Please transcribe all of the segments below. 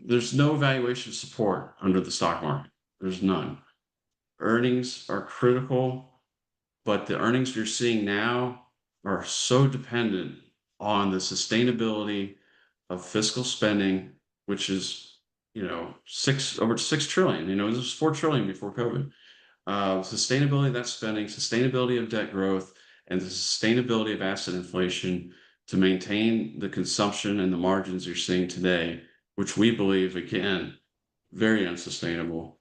there's no valuation support under the stock market. There's none. Earnings are critical, but the earnings you're seeing now are so dependent on the sustainability of fiscal spending, which is, over 6 trillion. It was 4 trillion before COVID. Sustainability of that spending, sustainability of debt growth, and the sustainability of asset inflation to maintain the consumption and the margins you're seeing today, which we believe, again, very unsustainable.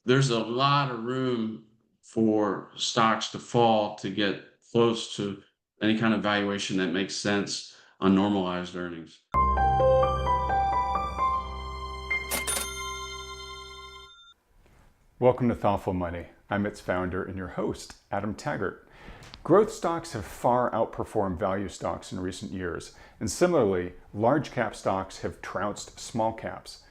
There's a lot of room for stocks to fall to get close to any kind of valuation that makes sense on normalized earnings. Welcome to Thoughtful Money. I'm its founder and your host, Adam Taggart. Growth stocks have far outperformed value stocks in recent years, and similarly, large cap stocks have trounced small caps.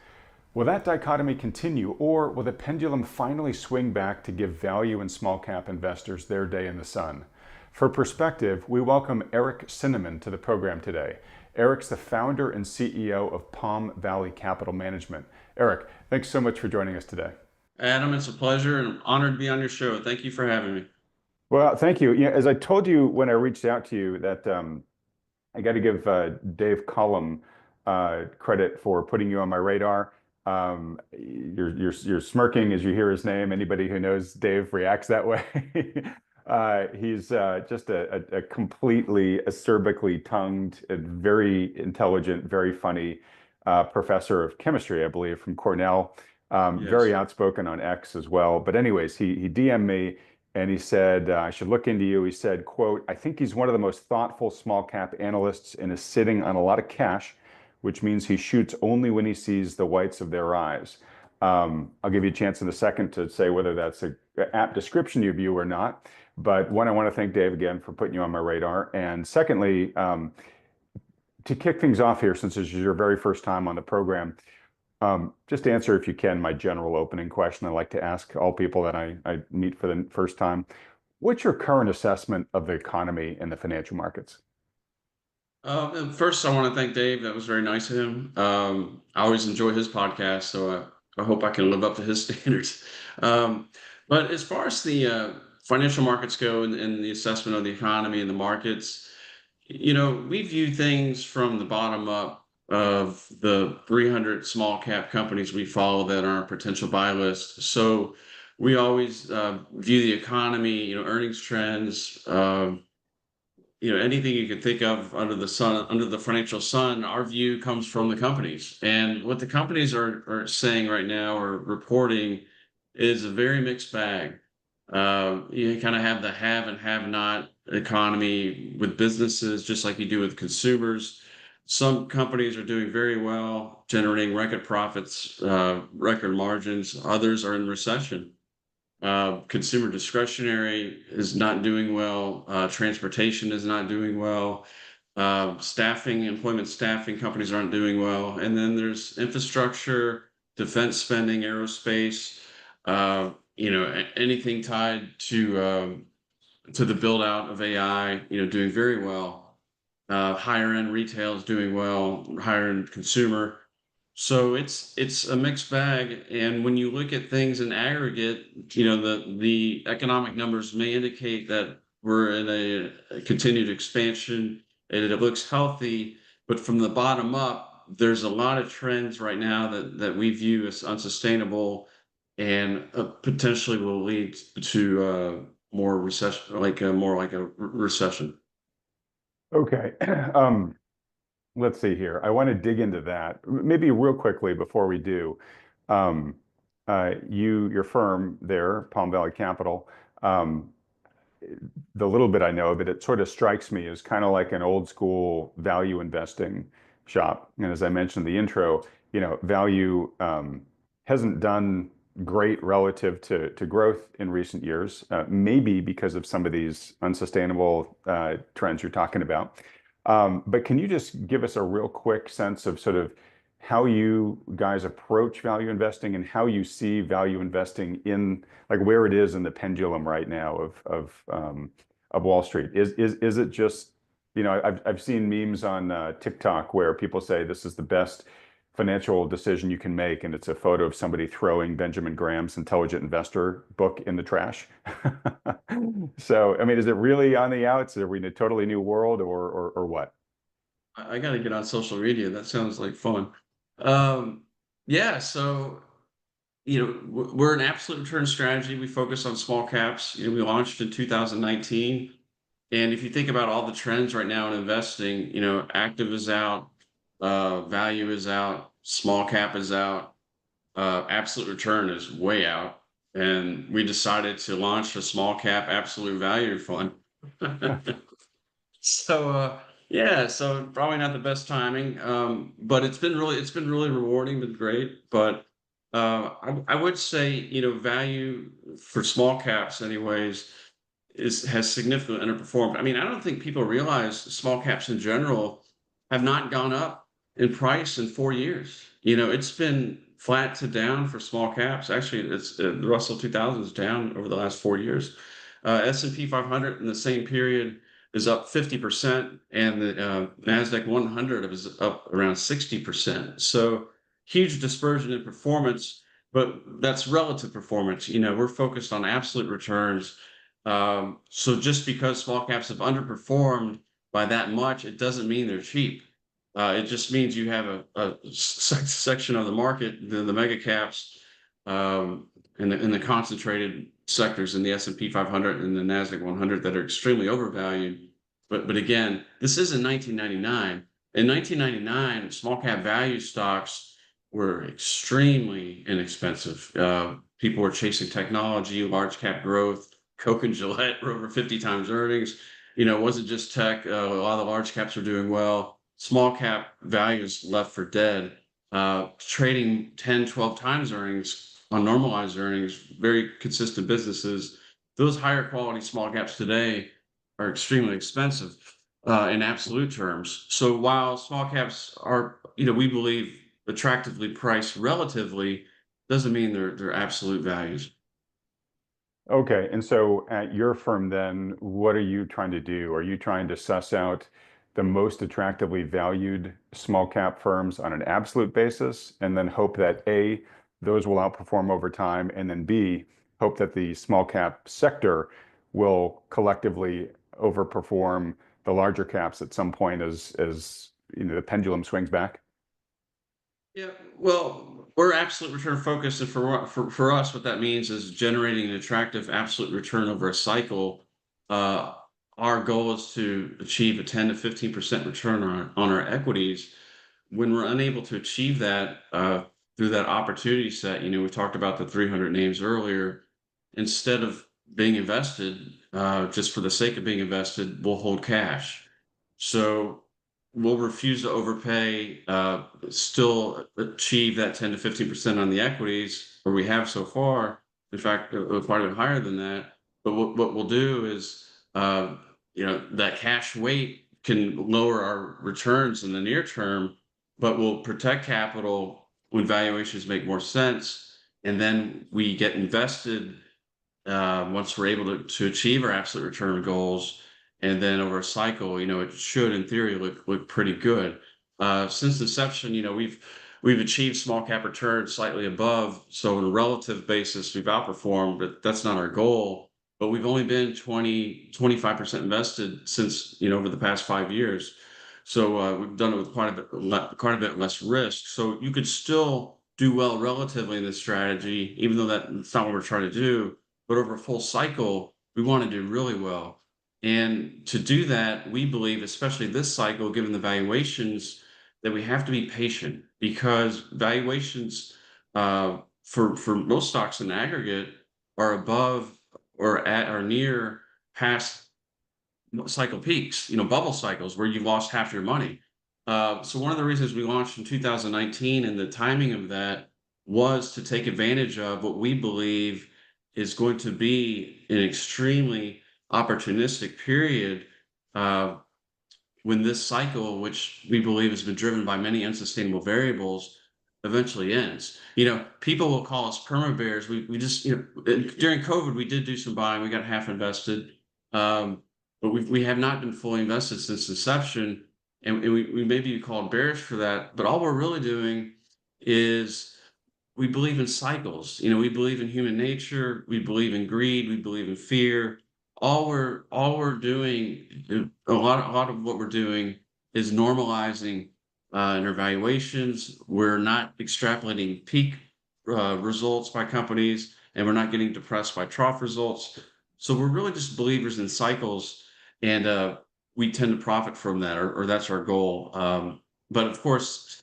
Will that dichotomy continue, or will the pendulum finally swing back to give value and small cap investors their day in the sun? For perspective, we welcome Eric Cinnamon to the program today. Eric's the founder and CEO of Palm Valley Capital Management. Eric, thanks so much for joining us today. Adam, it's a pleasure and I'm honored to be on your show. Thank you for having me. Well, thank you. As I told you when I reached out to you that I got to give Dave Collum credit for putting you on my radar. You're smirking as you hear his name. Anybody who knows Dave reacts that way. He's just a completely acerbically tongued, very intelligent, very funny professor of chemistry, I believe, from Cornell. Yes. Very outspoken on X as well. But anyways, he DM'd me and he said, I should look into you. He said, quote, I think he's one of the most thoughtful small cap analysts and is sitting on a lot of cash, which means he shoots only when he sees the whites of their eyes. I'll give you a chance in a second to say whether that's an apt description of you or not. But one, I want to thank Dave again for putting you on my radar. And secondly, to kick things off here, since this is your very first time on the program, just answer, if you can, my general opening question I like to ask all people that I meet for the first time. What's your current assessment of the economy and the financial markets? First, I want to thank Dave. That was very nice of him. I always enjoy his podcast, so I hope I can live up to his standards. But as far as the financial markets go and the assessment of the economy and the markets, we view things from the bottom up of the 300 small cap companies we follow that are on potential buy list. So we always view the economy, earnings trends, anything you could think of under the sun, under the financial sun. Our view comes from the companies, and what the companies are saying right now or reporting is a very mixed bag. You kind of have the have and have not economy with businesses, just like you do with consumers. Some companies are doing very well, generating record profits, record margins. Others are in recession. Consumer discretionary is not doing well. Transportation is not doing well. Employment staffing companies aren't doing well. And then there's infrastructure, defense spending, aerospace, anything tied to the build out of AI, doing very well. Higher end retail is doing well, higher end consumer. So it's a mixed bag. And when you look at things in aggregate, the economic numbers may indicate that we're in a continued expansion and it looks healthy, but from the bottom up, there's a lot of trends right now that we view as unsustainable and potentially will lead to more recession, more like a recession. Okay. Let's see here. I want to dig into that. Maybe real quickly before we do. Your firm there, Palm Valley Capital, the little bit I know of it, it sort of strikes me as kind of like an old school value investing shop. And as I mentioned in the intro, value hasn't done great relative to growth in recent years, maybe because of some of these unsustainable trends you're talking about. But can you just give us a real quick sense of sort of how you guys approach value investing and how you see value investing in, like, where it is in the pendulum right now of Wall Street? Is it just, I've seen memes on TikTok where people say this is the best financial decision you can make, and it's a photo of somebody throwing Benjamin Graham's Intelligent Investor book in the trash. So, I mean, is it really on the outs? Are we in a totally new world, or what? I got to get on social media. That sounds like fun. Um, yeah. So, we're an absolute return strategy. We focus on small caps. We launched in 2019. And if you think about all the trends right now in investing, active is out, value is out, small cap is out, absolute return is way out. And we decided to launch a small cap absolute value fund. So yeah, so probably not the best timing, but it's been really rewarding, been great. But I would say value for small caps, anyways, is has significantly underperformed. I mean, I don't think people realize small caps in general have not gone up in price in 4 years. It's been flat to down for small caps. Actually, it's the Russell 2000 is down over the last 4 years. S&P 500 in the same period is up 50%, and the Nasdaq 100 is up around 60%. So huge dispersion in performance, but that's relative performance. We're focused on absolute returns. So just because small caps have underperformed by that much, it doesn't mean they're cheap. It just means you have a section of the market, the mega caps, and the concentrated sectors in the S&P 500 and the Nasdaq 100 that are extremely overvalued. But again, this is in 1999. In 1999, small cap value stocks were extremely inexpensive. People were chasing technology, large cap growth. Coke and Gillette were over 50 times earnings. It wasn't just tech. A lot of the large caps are doing well. Small cap values left for dead, trading 10, 12 times earnings on normalized earnings, very consistent businesses. Those higher quality small caps today are extremely expensive in absolute terms. So while small caps are, we believe attractively priced relatively, doesn't mean they're absolute values. Okay, and so at your firm then, what are you trying to do? Are you trying to suss out the most attractively valued small cap firms on an absolute basis, and then hope that A, those will outperform over time, and then B, hope that the small cap sector will collectively overperform the larger caps at some point as the pendulum swings back? Yeah, well, we're absolute return focused, and for us, what that means is generating an attractive absolute return over a cycle. Uh, our goal is to achieve a 10 to 15% return on our equities. When we're unable to achieve that through that opportunity set, we talked about the 300 names earlier. Instead of being invested, just for the sake of being invested, we'll hold cash. So we'll refuse to overpay, still achieve that 10 to 15% on the equities, or we have so far. In fact, quite a bit higher than that. But what we'll do is, that cash weight can lower our returns in the near term, but will protect capital when valuations make more sense. And then we get invested once we're able to achieve our absolute return goals. And then over a cycle, it should, in theory, look pretty good. Since inception, we've achieved small cap returns slightly above. So on a relative basis, we've outperformed, but that's not our goal. But we've only been 25% invested since, over the past 5 years. So we've done it with quite a bit less risk. So you could still do well relatively in this strategy, even though that's not what we're trying to do. But over a full cycle, we want to do really well. And to do that, we believe, especially this cycle, given the valuations, that we have to be patient, because valuations for most stocks in aggregate are above or at or near past cycle peaks, bubble cycles where you lost half your money. So one of the reasons we launched in 2019, and the timing of that, was to take advantage of what we believe is going to be an extremely opportunistic period, uh, when this cycle, which we believe has been driven by many unsustainable variables, eventually ends. People will call us perma bears. We just, during COVID, we did do some buying. We got half invested. But we have not been fully invested since inception, and we may be called bearish for that. But all we're really doing is we believe in cycles. We believe in human nature. We believe in greed. We believe in fear. All we're doing, a lot of what we're doing is normalizing in our valuations. We're not extrapolating peak results by companies, and we're not getting depressed by trough results. So we're really just believers in cycles, and we tend to profit from that, or that's our goal. But of course,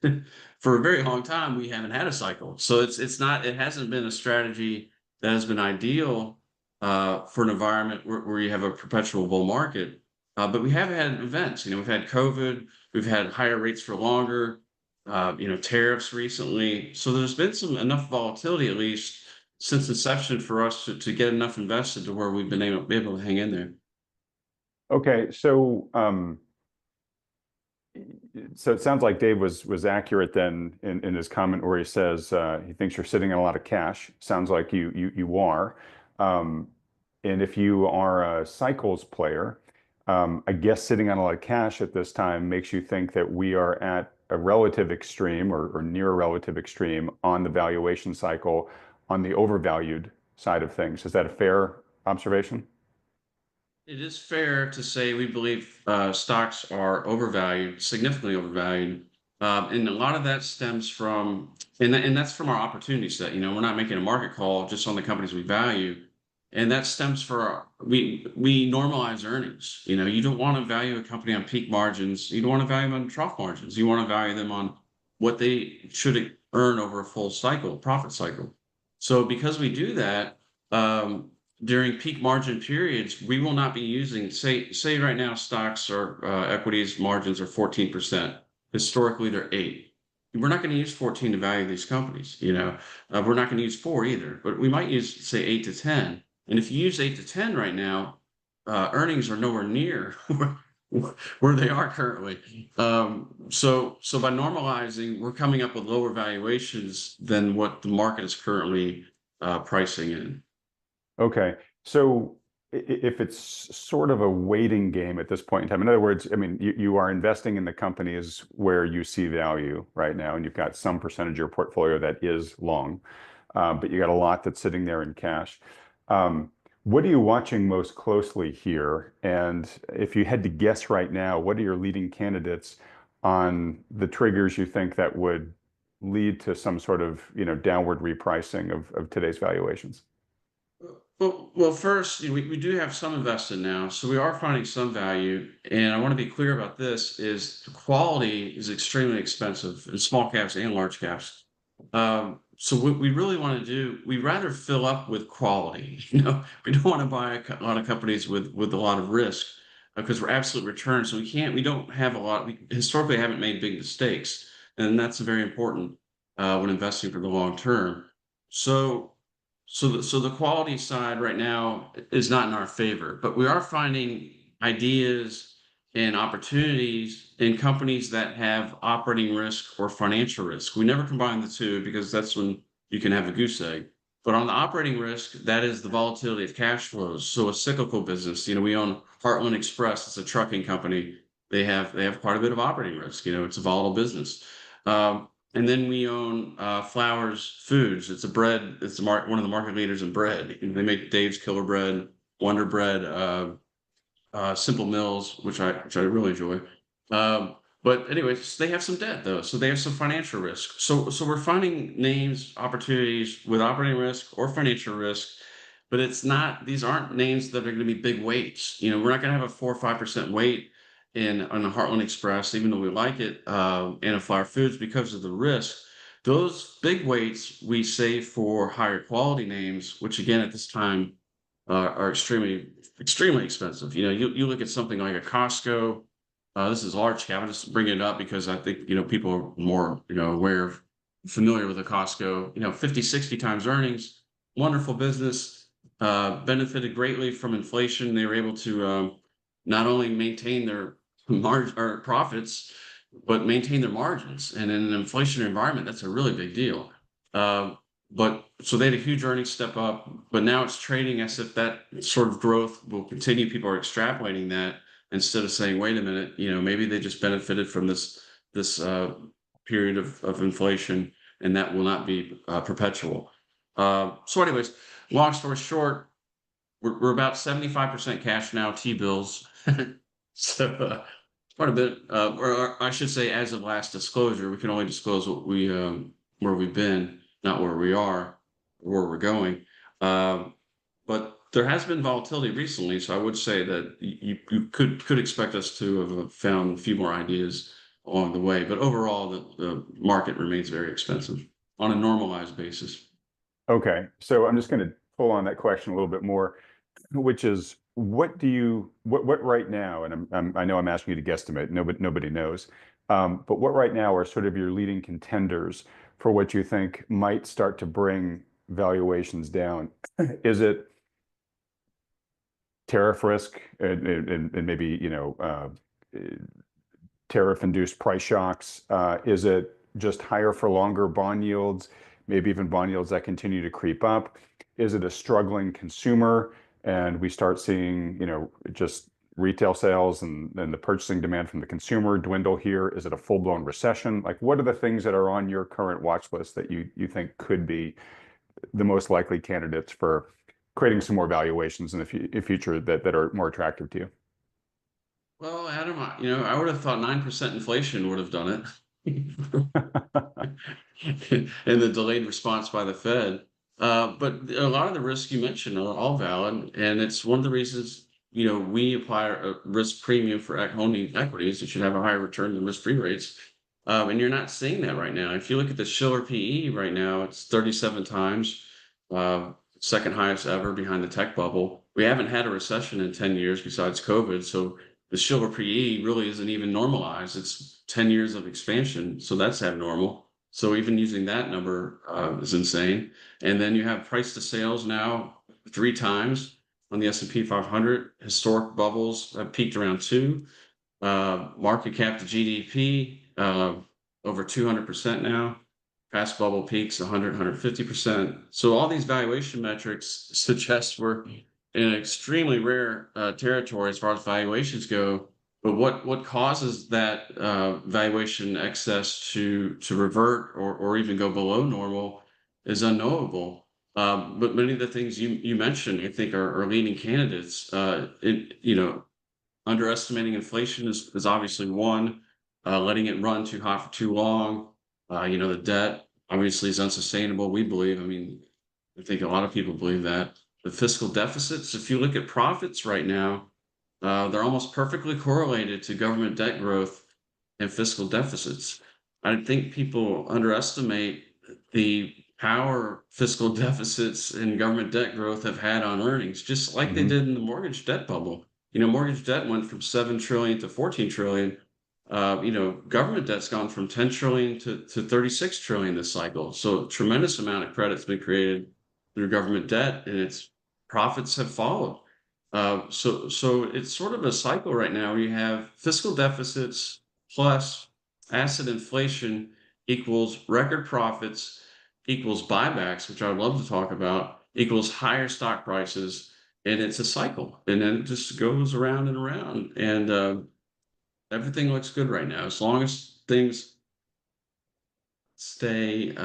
for a very long time, we haven't had a cycle. So it hasn't been a strategy that has been ideal for an environment where you have a perpetual bull market. But we have had events. We've had COVID, we've had higher rates for longer, tariffs recently. So there's been enough volatility, at least since inception, for us to get enough invested to where we've been able to hang in there. Okay, so it sounds like Dave was accurate then in his comment where he says he thinks you're sitting on a lot of cash. Sounds like you are. And if you are a cycles player, I guess sitting on a lot of cash at this time makes you think that we are at a relative extreme or near a relative extreme on the valuation cycle on the overvalued side of things. Is that a fair observation? It is fair to say we believe stocks are overvalued, significantly overvalued, and a lot of that stems from, and that's from our opportunity set. We're not making a market call just on the companies we value, and that stems we normalize earnings. You don't want to value a company on peak margins. You don't want to value them on trough margins. You want to value them on what they should earn over a full cycle, profit cycle. So because we do that. During peak margin periods, we will not be using, say right now, stocks or equities margins are 14%. Historically, they're 8. We're not going to use 14 to value these companies. We're not going to use 4 either, but we might use, say, 8 to 10. And if you use 8 to 10 right now, earnings are nowhere near where they are currently. So by normalizing, we're coming up with lower valuations than what the market is currently pricing in. Okay. So if it's sort of a waiting game at this point in time, in other words, I mean, you are investing in the companies where you see value right now, and you've got some percentage of your portfolio that is long, but you got a lot that's sitting there in cash. What are you watching most closely here? And if you had to guess right now, what are your leading candidates on the triggers you think that would lead to some sort of, downward repricing of today's valuations? Well, first, we do have some invested now, so we are finding some value. And I want to be clear about this: is the quality is extremely expensive in small caps and large caps. So what we really want to do, we rather fill up with quality. We don't want to buy a lot of companies with a lot of risk because we're absolute return. So we don't have a lot. We historically haven't made big mistakes, and that's very important when investing for the long term. So. So the quality side right now is not in our favor, but we are finding ideas and opportunities in companies that have operating risk or financial risk. We never combine the two because that's when you can have a goose egg. But on the operating risk, that is the volatility of cash flows. So a cyclical business, we own Heartland Express. It's a trucking company. They have quite a bit of operating risk. It's a volatile business. And then we own Flowers Foods. It's a bread. It's one of the market leaders in bread. They make Dave's Killer Bread, Wonder Bread, Simple Mills, which I really enjoy. But anyways, they have some debt though, so they have some financial risk. So we're finding names, opportunities with operating risk or financial risk, but these aren't names that are going to be big weights. We're not going to have a 4 or 5% weight on the Heartland Express, even though we like it, and a Flower Foods because of the risk. Those big weights we save for higher quality names, which again at this time are extremely expensive. You look at something like a Costco. This is large cap. I'm just bringing it up because I think people are more familiar with the Costco. 50, 60 times earnings. Wonderful business. Benefited greatly from inflation. They were able to not only maintain their margin or profits, but maintain their margins. And in an inflationary environment, that's a really big deal. But so they had a huge earnings step up, but now it's trading as if that sort of growth will continue. People are extrapolating that instead of saying, wait a minute, maybe they just benefited from this period of inflation. and that will not be perpetual. So anyways, long story short, we're about 75% cash now, T-bills. So, quite a bit, or I should say, as of last disclosure, we can only disclose what where we've been, not where we are, or where we're going. But there has been volatility recently, so I would say that you could expect us to have found a few more ideas along the way. But overall, the market remains very expensive on a normalized basis. Okay, so I'm just going to pull on that question a little bit more, which is what right now, and I know I'm asking you to guesstimate, nobody knows, but what right now are sort of your leading contenders for what you think might start to bring valuations down? Is it tariff risk and maybe, tariff-induced price shocks? Is it just higher for longer bond yields, maybe even bond yields that continue to creep up? Is it a struggling consumer and we start seeing, just retail sales and the purchasing demand from the consumer dwindle here? Is it a full-blown recession? Like, what are the things that are on your current watch list that you think could be the most likely candidates for creating some more valuations in the future that are more attractive to Well, Adam, I would have thought 9% inflation would have done it. you? And the delayed response by the Fed. But a lot of the risks you mentioned are all valid, and it's one of the reasons we apply a risk premium for owning equities. It should have a higher return than risk-free rates, and you're not seeing that right now. If you look at the Schiller PE right now, it's 37 times, second highest ever behind the tech bubble. We haven't had a recession in 10 years besides COVID, so the Schiller PE really isn't even normalized. It's 10 years of expansion, so that's abnormal. So even using that number is insane. And then you have price to sales now 3 times on the S&P 500. Historic bubbles have peaked around 2. Market cap to GDP over 200% now. Past bubble peaks 100, 150%. So all these valuation metrics suggest we're in an extremely rare territory as far as valuations go. But what causes that valuation excess to revert or even go below normal is unknowable. But many of the things you mentioned, I think, are leading candidates. Underestimating inflation is obviously one. Letting it run too hot for too long. The debt obviously is unsustainable. We believe. I mean, I think a lot of people believe that. The fiscal deficits, if you look at profits right now, they're almost perfectly correlated to government debt growth and fiscal deficits. I think people underestimate the power fiscal deficits and government debt growth have had on earnings, just like they Mhm. did in the mortgage debt bubble. Mortgage debt went from 7 trillion to 14 trillion. Government debt's gone from 10 trillion to 36 trillion this cycle. So a tremendous amount of credit's been created through government debt, and its profits have followed. So it's sort of a cycle right now where you have fiscal deficits plus asset inflation equals record profits equals buybacks, which I'd love to talk about, equals higher stock prices, and it's a cycle, and then it just goes around and around, and everything looks good right now as long as things stay.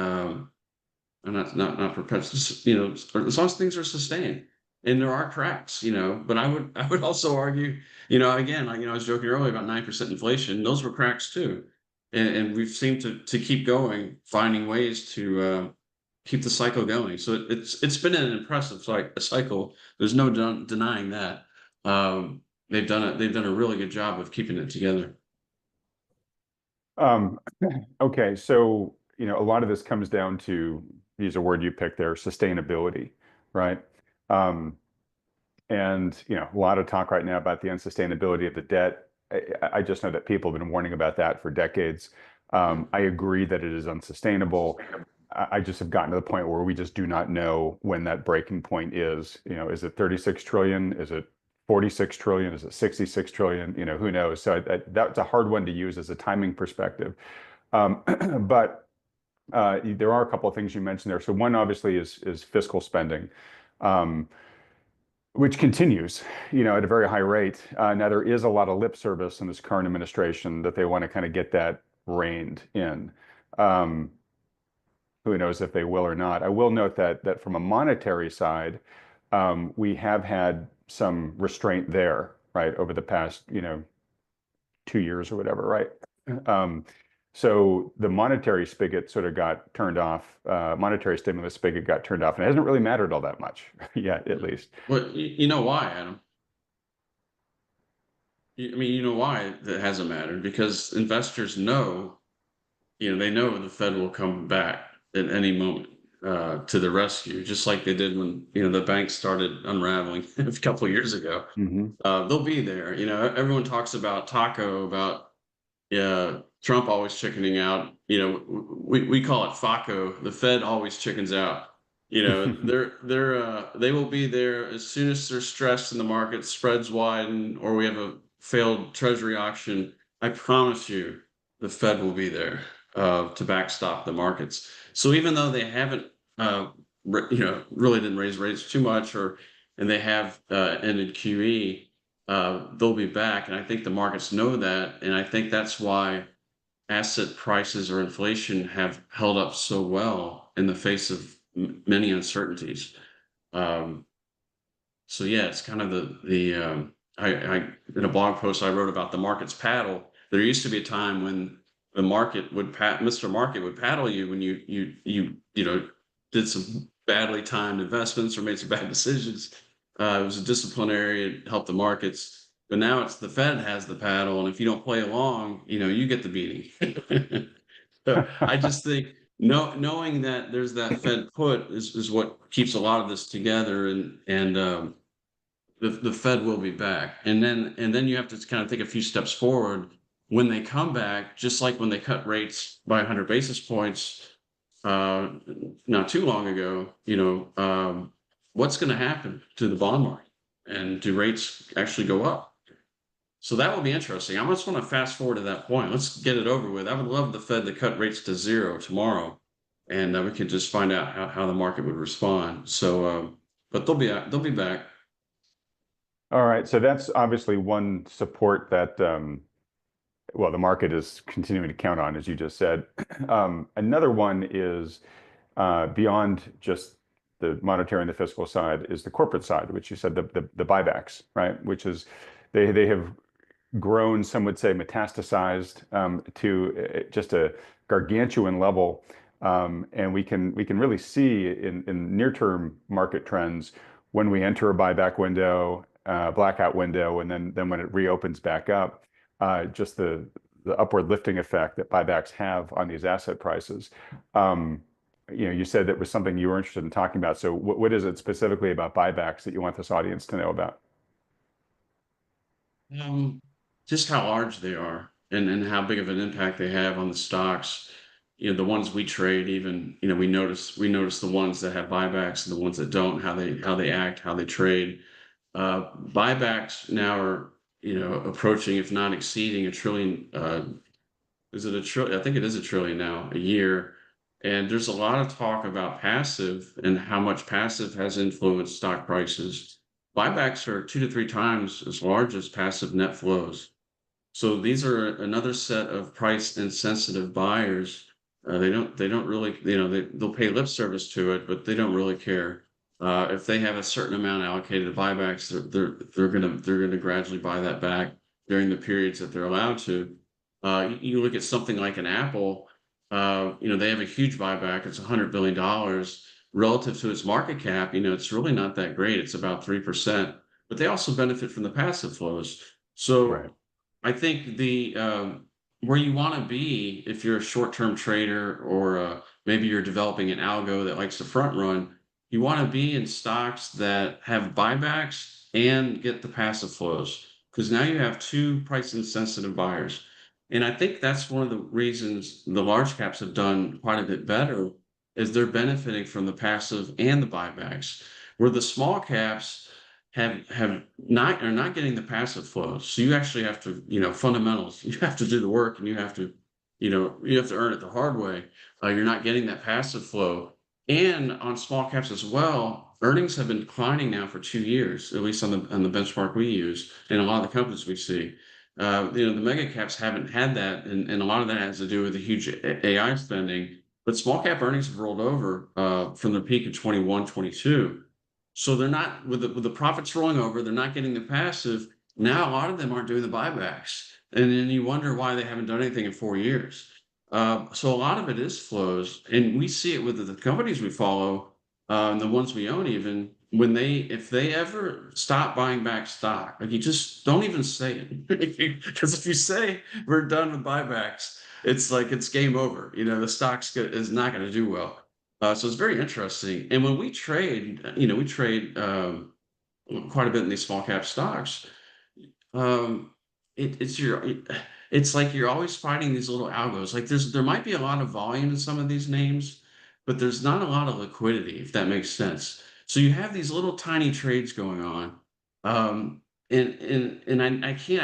And not perpetual, as long as things are sustained, and there are cracks, but I would also argue, again, like, I was joking earlier about 9% inflation. Those were cracks too. And we've seemed to keep going, finding ways to keep the cycle going. So it's been an impressive a cycle. There's no denying that. They've done a really good job of keeping it together. Um, okay, so a lot of this comes down to, use a word you picked there, sustainability, right? Um, and a lot of talk right now about the unsustainability of the debt. I just know that people have been warning about that for decades. I agree that it is unsustainable. I just have gotten to the point where we just do not know when that breaking point is. Is it 36 trillion? Is it 46 trillion? Is it 66 trillion? Who knows? So that's a hard one to use as a timing perspective. But there are a couple of things you mentioned there. So one obviously is fiscal spending, which continues, at a very high rate. Now there is a lot of lip service in this current administration that they want to kind of get that reined in. Um, who knows if they will or not. I will note that from a monetary side, we have had some restraint there, right, over the past, 2 years or whatever, right? Um, so the monetary spigot sort of got turned off. Monetary stimulus spigot got turned off, and it hasn't really mattered all that much yet, at least. Well, you know why, Adam? I mean, you know why that hasn't mattered? Because investors know, they know the Fed will come back at any moment to the rescue, just like they did when, the banks started unraveling a couple of years ago. Hmm. They'll be there. Everyone talks about Taco, about, yeah, Trump always chickening out. We call it FACO. The Fed always chickens out. They will be there as soon as they're stressed in the market, spreads widen, or we have a failed treasury auction. I promise you, the Fed will be there to backstop the markets. So even though they haven't, really didn't raise rates too much, and they have ended QE, they'll be back. And I think the markets know that. And I think that's why asset prices or inflation have held up so well in the face of many uncertainties. Um, so yeah, it's kind of I in a blog post I wrote about the market's paddle. There used to be a time when the market would Mr. Market would paddle you when you did some badly timed investments or made some bad decisions. It was a disciplinary, it helped the markets. But now it's the Fed has the paddle, and if you don't play along, you get the beating. So I just think knowing that there's that Fed put is what keeps a lot of this together, and the Fed will be back. And then you have to kind of take a few steps forward when they come back, just like when they cut rates by 100 basis points uh, not too long ago. What's going to happen to the bond market, and do rates actually go up? So that will be interesting. I just want to fast forward to that point. Let's get it over with. I would love the Fed to cut rates to zero tomorrow, and we could just find out how the market would respond. So, but they'll be back. All right, so that's obviously one support that well, the market is continuing to count on, as you just said. Another one is beyond just the monetary and the fiscal side is the corporate side, which you said the buybacks, right? Which is they have grown, some would say metastasized to just a gargantuan level. And we can really see in near-term market trends when we enter a buyback window, blackout window, and then when it reopens back up, just the upward lifting effect that buybacks have on these asset prices. You said that was something you were interested in talking about. So what is it specifically about buybacks that you want this audience to know about? Um, just how large they are, and how big of an impact they have on the stocks. The ones we trade, even, we notice the ones that have buybacks and the ones that don't, how they act, how they trade. Buybacks now are, approaching, if not exceeding, a trillion. Is it a trillion? I think it is a trillion now a year. And there's a lot of talk about passive and how much passive has influenced stock prices. Buybacks are 2 to 3 times as large as passive net flows. So these are another set of price insensitive buyers. They don't really, they'll pay lip service to it, but they don't really care. If they have a certain amount allocated to buybacks, they're gonna gradually buy that back during the periods that they're allowed to. You look at something like an Apple. They have a huge buyback. It's $100 billion relative to its market cap. It's really not that great. It's about 3%, but they also benefit from the passive flows. Right. So I think the where you want to be if you're a short-term trader, or maybe you're developing an algo that likes to front run, you want to be in stocks that have buybacks and get the passive flows, because now you have two price insensitive buyers. And I think that's one of the reasons the large caps have done quite a bit better, is they're benefiting from the passive and the buybacks, where the small caps have not are not getting the passive flows. So you actually have to, fundamentals. You have to do the work, and you have to earn it the hard way. You're not getting that passive flow. And on small caps as well, earnings have been declining now for 2 years, at least on the benchmark we use, and a lot of the companies we see. The mega caps haven't had that, and a lot of that has to do with the huge AI spending. but small cap earnings have rolled over from the peak of 21, 22. So they're not with the profits rolling over, they're not getting the passive. Now a lot of them aren't doing the buybacks. And then you wonder why they haven't done anything in 4 years. So a lot of it is flows, and we see it with the companies we follow, and the ones we own even, when if they ever stop buying back stock, like you just don't even say it. Because if you say we're done with buybacks, it's like it's game over. The is not going to do well. So it's very interesting. And when we trade, we trade quite a bit in these small cap stocks. Um, it's like you're always fighting these little algos. Like there might be a lot of volume in some of these names, but there's not a lot of liquidity, if that makes sense. So you have these little tiny trades going on. I have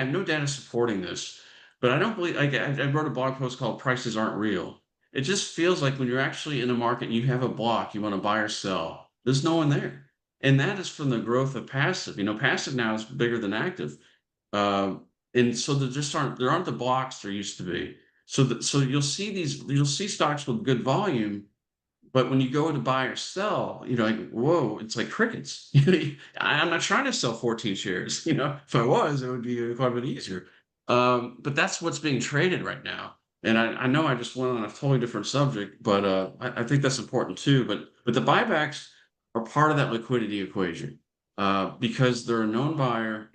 no data supporting this, but I don't believe, like, I wrote a blog post called Prices Aren't Real. It just feels like when you're actually in a market, you have a block, you want to buy or sell, there's no one there. And that is from the growth of passive. Passive now is bigger than active. And so there aren't the blocks there used to be. So you'll see stocks with good volume, but when you go to buy or sell, like, whoa, it's like crickets. I'm not trying to sell 14 shares. If I was, it would be quite a bit easier. But that's what's being traded right now. And I know I just went on a totally different subject, but I think that's important too. But the buybacks are part of that liquidity equation because they're a known buyer.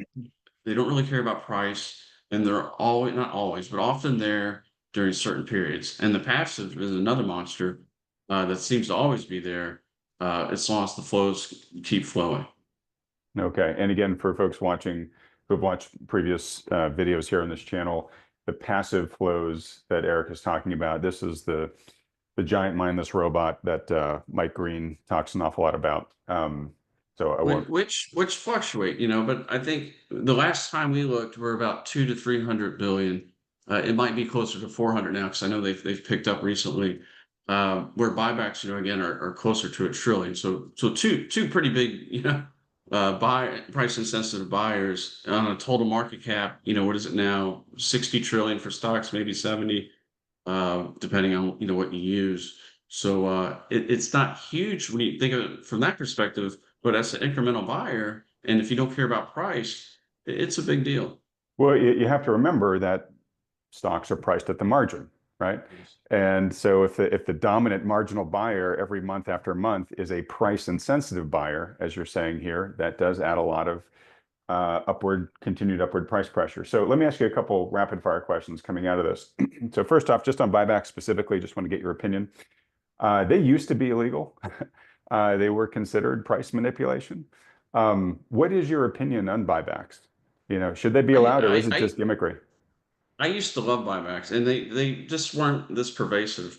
They don't really care about price, and they're always, not always, but often there during certain periods. And the passive is another monster that seems to always be there as long as the flows keep flowing. Okay. And again, for folks watching who have watched previous videos here on this channel, the passive flows that Eric is talking about, this is the giant mindless robot that Mike Green talks an awful lot about. So I won't. Which fluctuate, but I think the last time we looked, we're about 2 to 300 billion. It might be closer to 400 now because I know they've picked up recently. Where buybacks, again, are closer to a trillion. So two pretty big, buy price insensitive buyers on a total market cap. What is it now? 60 trillion for stocks, maybe 70, depending on what you use. So it's not huge when you think of it from that perspective, but as an incremental buyer, and if you don't care about price, it's a big deal. Well, you have to remember that stocks are priced at the margin, right? Yes. And so if the dominant marginal buyer every month after month is a price insensitive buyer, as you're saying here, that does add a lot of continued upward price pressure. So let me ask you a couple rapid fire questions coming out of this. So first off, just on buybacks specifically, just want to get your opinion. They used to be illegal. They were considered price manipulation. What is your opinion on buybacks? Should they be allowed, or is it just gimmickry? I used to love buybacks, and they just weren't this pervasive.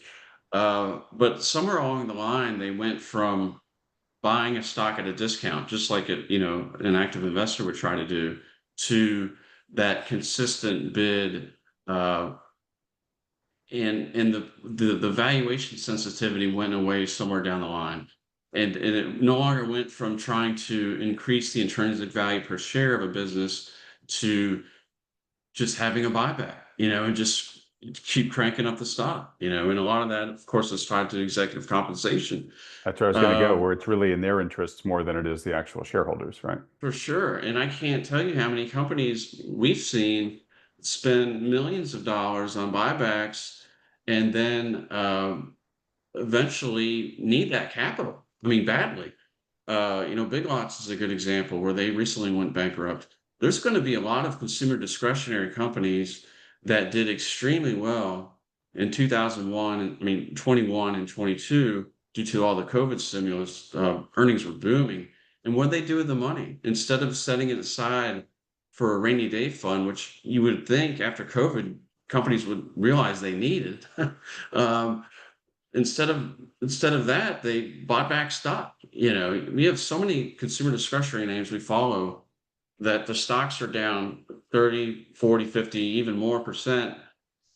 But somewhere along the line, they went from buying a stock at a discount, just like an active investor would try to do, to that consistent bid, uh, and the valuation sensitivity went away somewhere down the line, and it no longer went from trying to increase the intrinsic value per share of a business to just having a buyback, and just keep cranking up the stock, and a lot of that, of course, is tied to executive compensation. That's where I was going to go, Um, where it's really in their interests more than it is the actual shareholders, right? for sure. And I can't tell you how many companies we've seen spend millions of dollars on buybacks and then eventually need that capital. I mean, badly. Big Lots is a good example where they recently went bankrupt. There's going to be a lot of consumer discretionary companies that did extremely well in 2001, I mean, 21 and 22, due to all the COVID stimulus. Earnings were booming. And what they do with the money? Instead of setting it aside for a rainy day fund, which you would think after COVID, companies would realize they needed, um, instead of that, they bought back stock. We have so many consumer discretionary names we follow that the stocks are down 30, 40, 50, even more percent,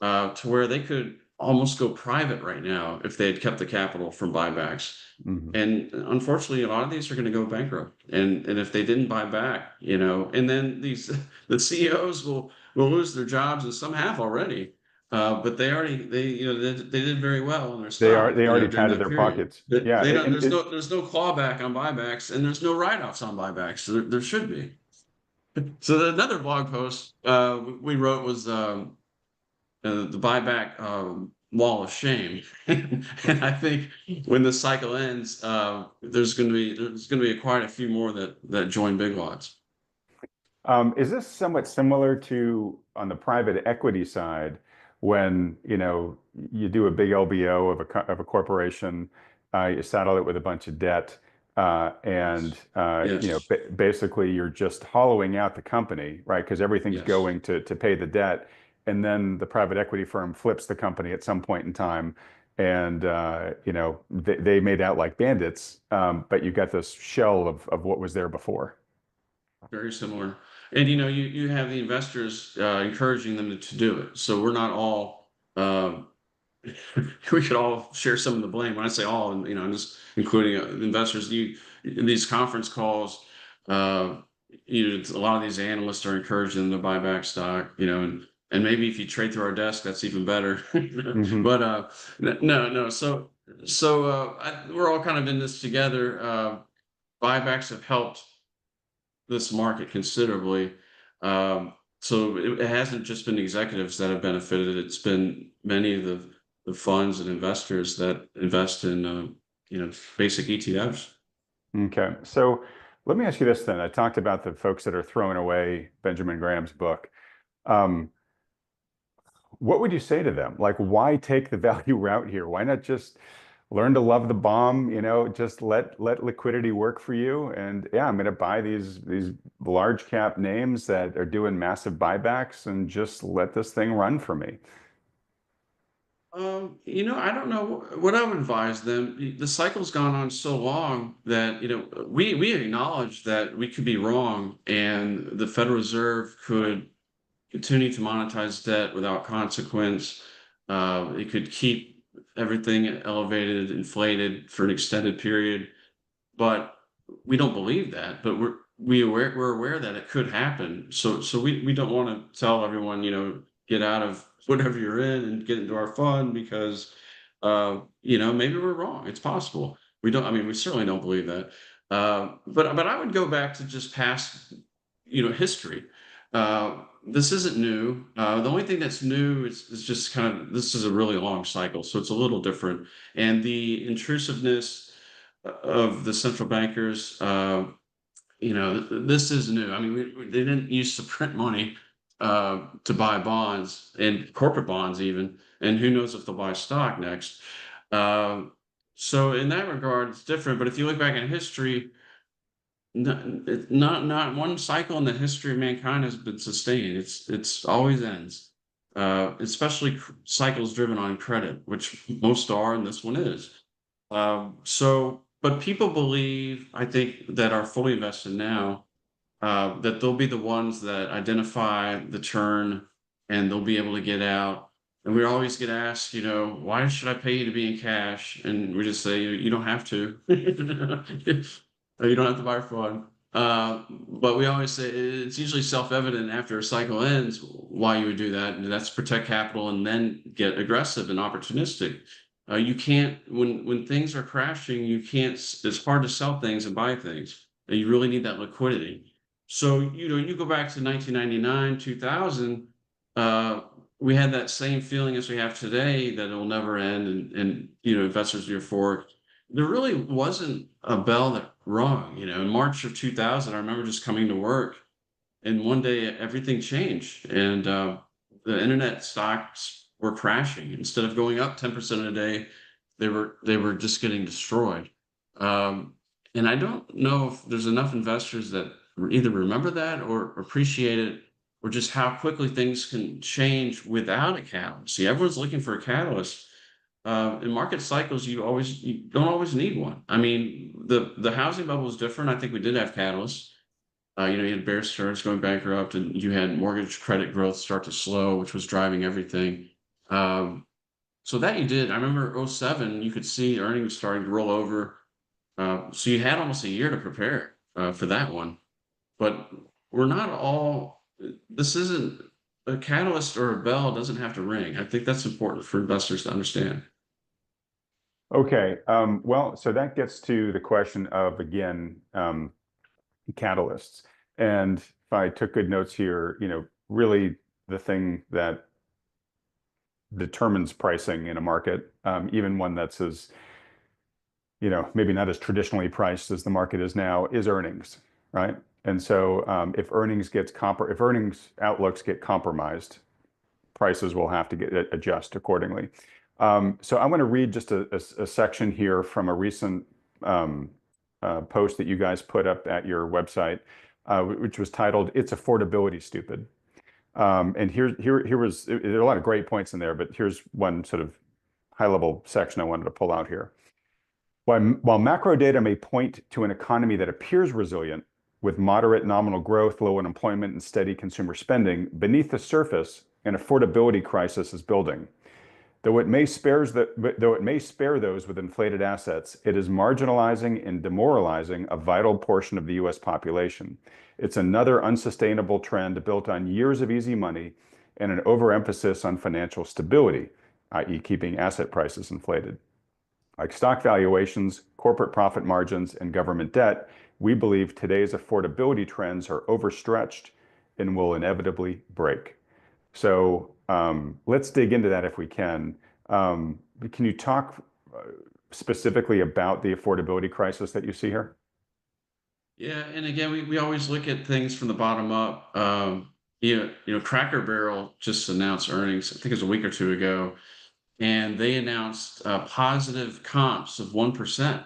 to where they could almost go private right now if they had kept the capital from buybacks. Mhm. And unfortunately, a lot of these are going to go bankrupt. And if they didn't buy back, and then the CEOs will lose their jobs, and some have already. But they did very well in their They are stock, they already during padded that their period. pockets. But Yeah, they don't, and there's no clawback on buybacks, and there's no write-offs on buybacks. So there should be. So another blog post we wrote was the buyback wall of shame, and I think when the cycle ends, there's going to be quite a few more that join big lots. Is this somewhat similar to on the private equity side when, you do a big LBO of a corporation, you saddle it with a bunch of debt, and Yes. Yes. basically you're just hollowing out the company, right? Because everything's Yes. going to pay the debt, and then the private equity firm flips the company at some point in time, and they made out like bandits, but you got this shell of what was there before. Very similar. And you have the investors encouraging them to do it. So we're not all we could all share some of the blame. When I say all, and I'm just including investors. You in these conference calls, uh, a lot of these analysts are encouraging them to buy back stock. And maybe if you trade through our desk, that's even better. Hmm. But no, no. We're all kind of in this together. Buybacks have helped this market considerably. So it hasn't just been executives that have benefited. It's been many of the funds and investors that invest in basic ETFs. Okay. So let me ask you this then. I talked about the folks that are throwing away Benjamin Graham's book. Um, what would you say to them? Like, why take the value route here? Why not just learn to love the bomb? Just let liquidity work for you. And yeah, I'm going to buy these large cap names that are doing massive buybacks and just let this thing run for me. I don't know what I would advise them. The cycle's gone on so long that we acknowledge that we could be wrong, and the Federal Reserve could continue to monetize debt without consequence. It could keep everything elevated, inflated for an extended period, but we don't believe that. But we're aware that it could happen. So we don't want to tell everyone, get out of whatever you're in and get into our fund because maybe we're wrong. It's possible. We don't. I mean, we certainly don't believe that. But I would go back to just past history. This isn't new. The only thing that's new is just kind of this is a really long cycle, so it's a little different. And the intrusiveness of the central bankers, this is new. I mean, they didn't used to print money to buy bonds and corporate bonds even, and who knows if they'll buy stock next. Um, so in that regard, it's different. But if you look back in history, not one cycle in the history of mankind has been sustained. It's always ends, especially cycles driven on credit, which most are, and this one is. But people believe, I think, that are fully invested now, that they'll be the ones that identify the turn and they'll be able to get out. And we always get asked, why should I pay you to be in cash? And we just say, you don't have to. You don't have to buy a fund. But we always say it's usually self-evident after a cycle ends why you would do that. And that's protect capital and then get aggressive and opportunistic. You can't when things are crashing, you can't. It's hard to sell things and buy things. And you really need that liquidity. So you go back to 1999, 2000. We had that same feeling as we have today that it'll never end, and investors are euphoric. There really wasn't a bell that rung. In March of 2000, I remember just coming to work, and one day everything changed, and the internet stocks were crashing. Instead of going up 10% a day, they were just getting destroyed. Um, and I don't know if there's enough investors that either remember that or appreciate it, or just how quickly things can change without a catalyst. See, everyone's looking for a catalyst. In market cycles, you don't always need one. I mean, the housing bubble is different. I think we did have catalysts. You had Bear Stearns going bankrupt, and you had mortgage credit growth start to slow, which was driving everything. Um, so that you did. I remember '07, you could see earnings starting to roll over. So you had almost a year to prepare for that one. But we're not all. This isn't. a catalyst or a bell doesn't have to ring. I think that's important for investors to understand. Okay. Well, so that gets to the question of, again, catalysts. And if I took good notes here, really the thing that determines pricing in a market, even one that's as, maybe not as traditionally priced as the market is now, is earnings, right? And so if earnings outlooks get compromised, prices will have to adjust accordingly. So I want to read just a section here from a recent post that you guys put up at your website, which was titled "It's Affordability Stupid." And there are a lot of great points in there, but here's one sort of high-level section I wanted to pull out here. While macro data may point to an economy that appears resilient, with moderate nominal growth, low unemployment, and steady consumer spending, beneath the surface, an affordability crisis is building. Though it may spare those with inflated assets, it is marginalizing and demoralizing a vital portion of the US population. It's another unsustainable trend built on years of easy money and an overemphasis on financial stability, i.e., keeping asset prices inflated. Like stock valuations, corporate profit margins, and government debt, we believe today's affordability trends are overstretched and will inevitably break. So let's dig into that if we can. Can you talk specifically about the affordability crisis that you see here? Yeah, and again, we always look at things from the bottom up. Cracker Barrel just announced earnings, I think it was a week or two ago, and they announced positive comps of 1%.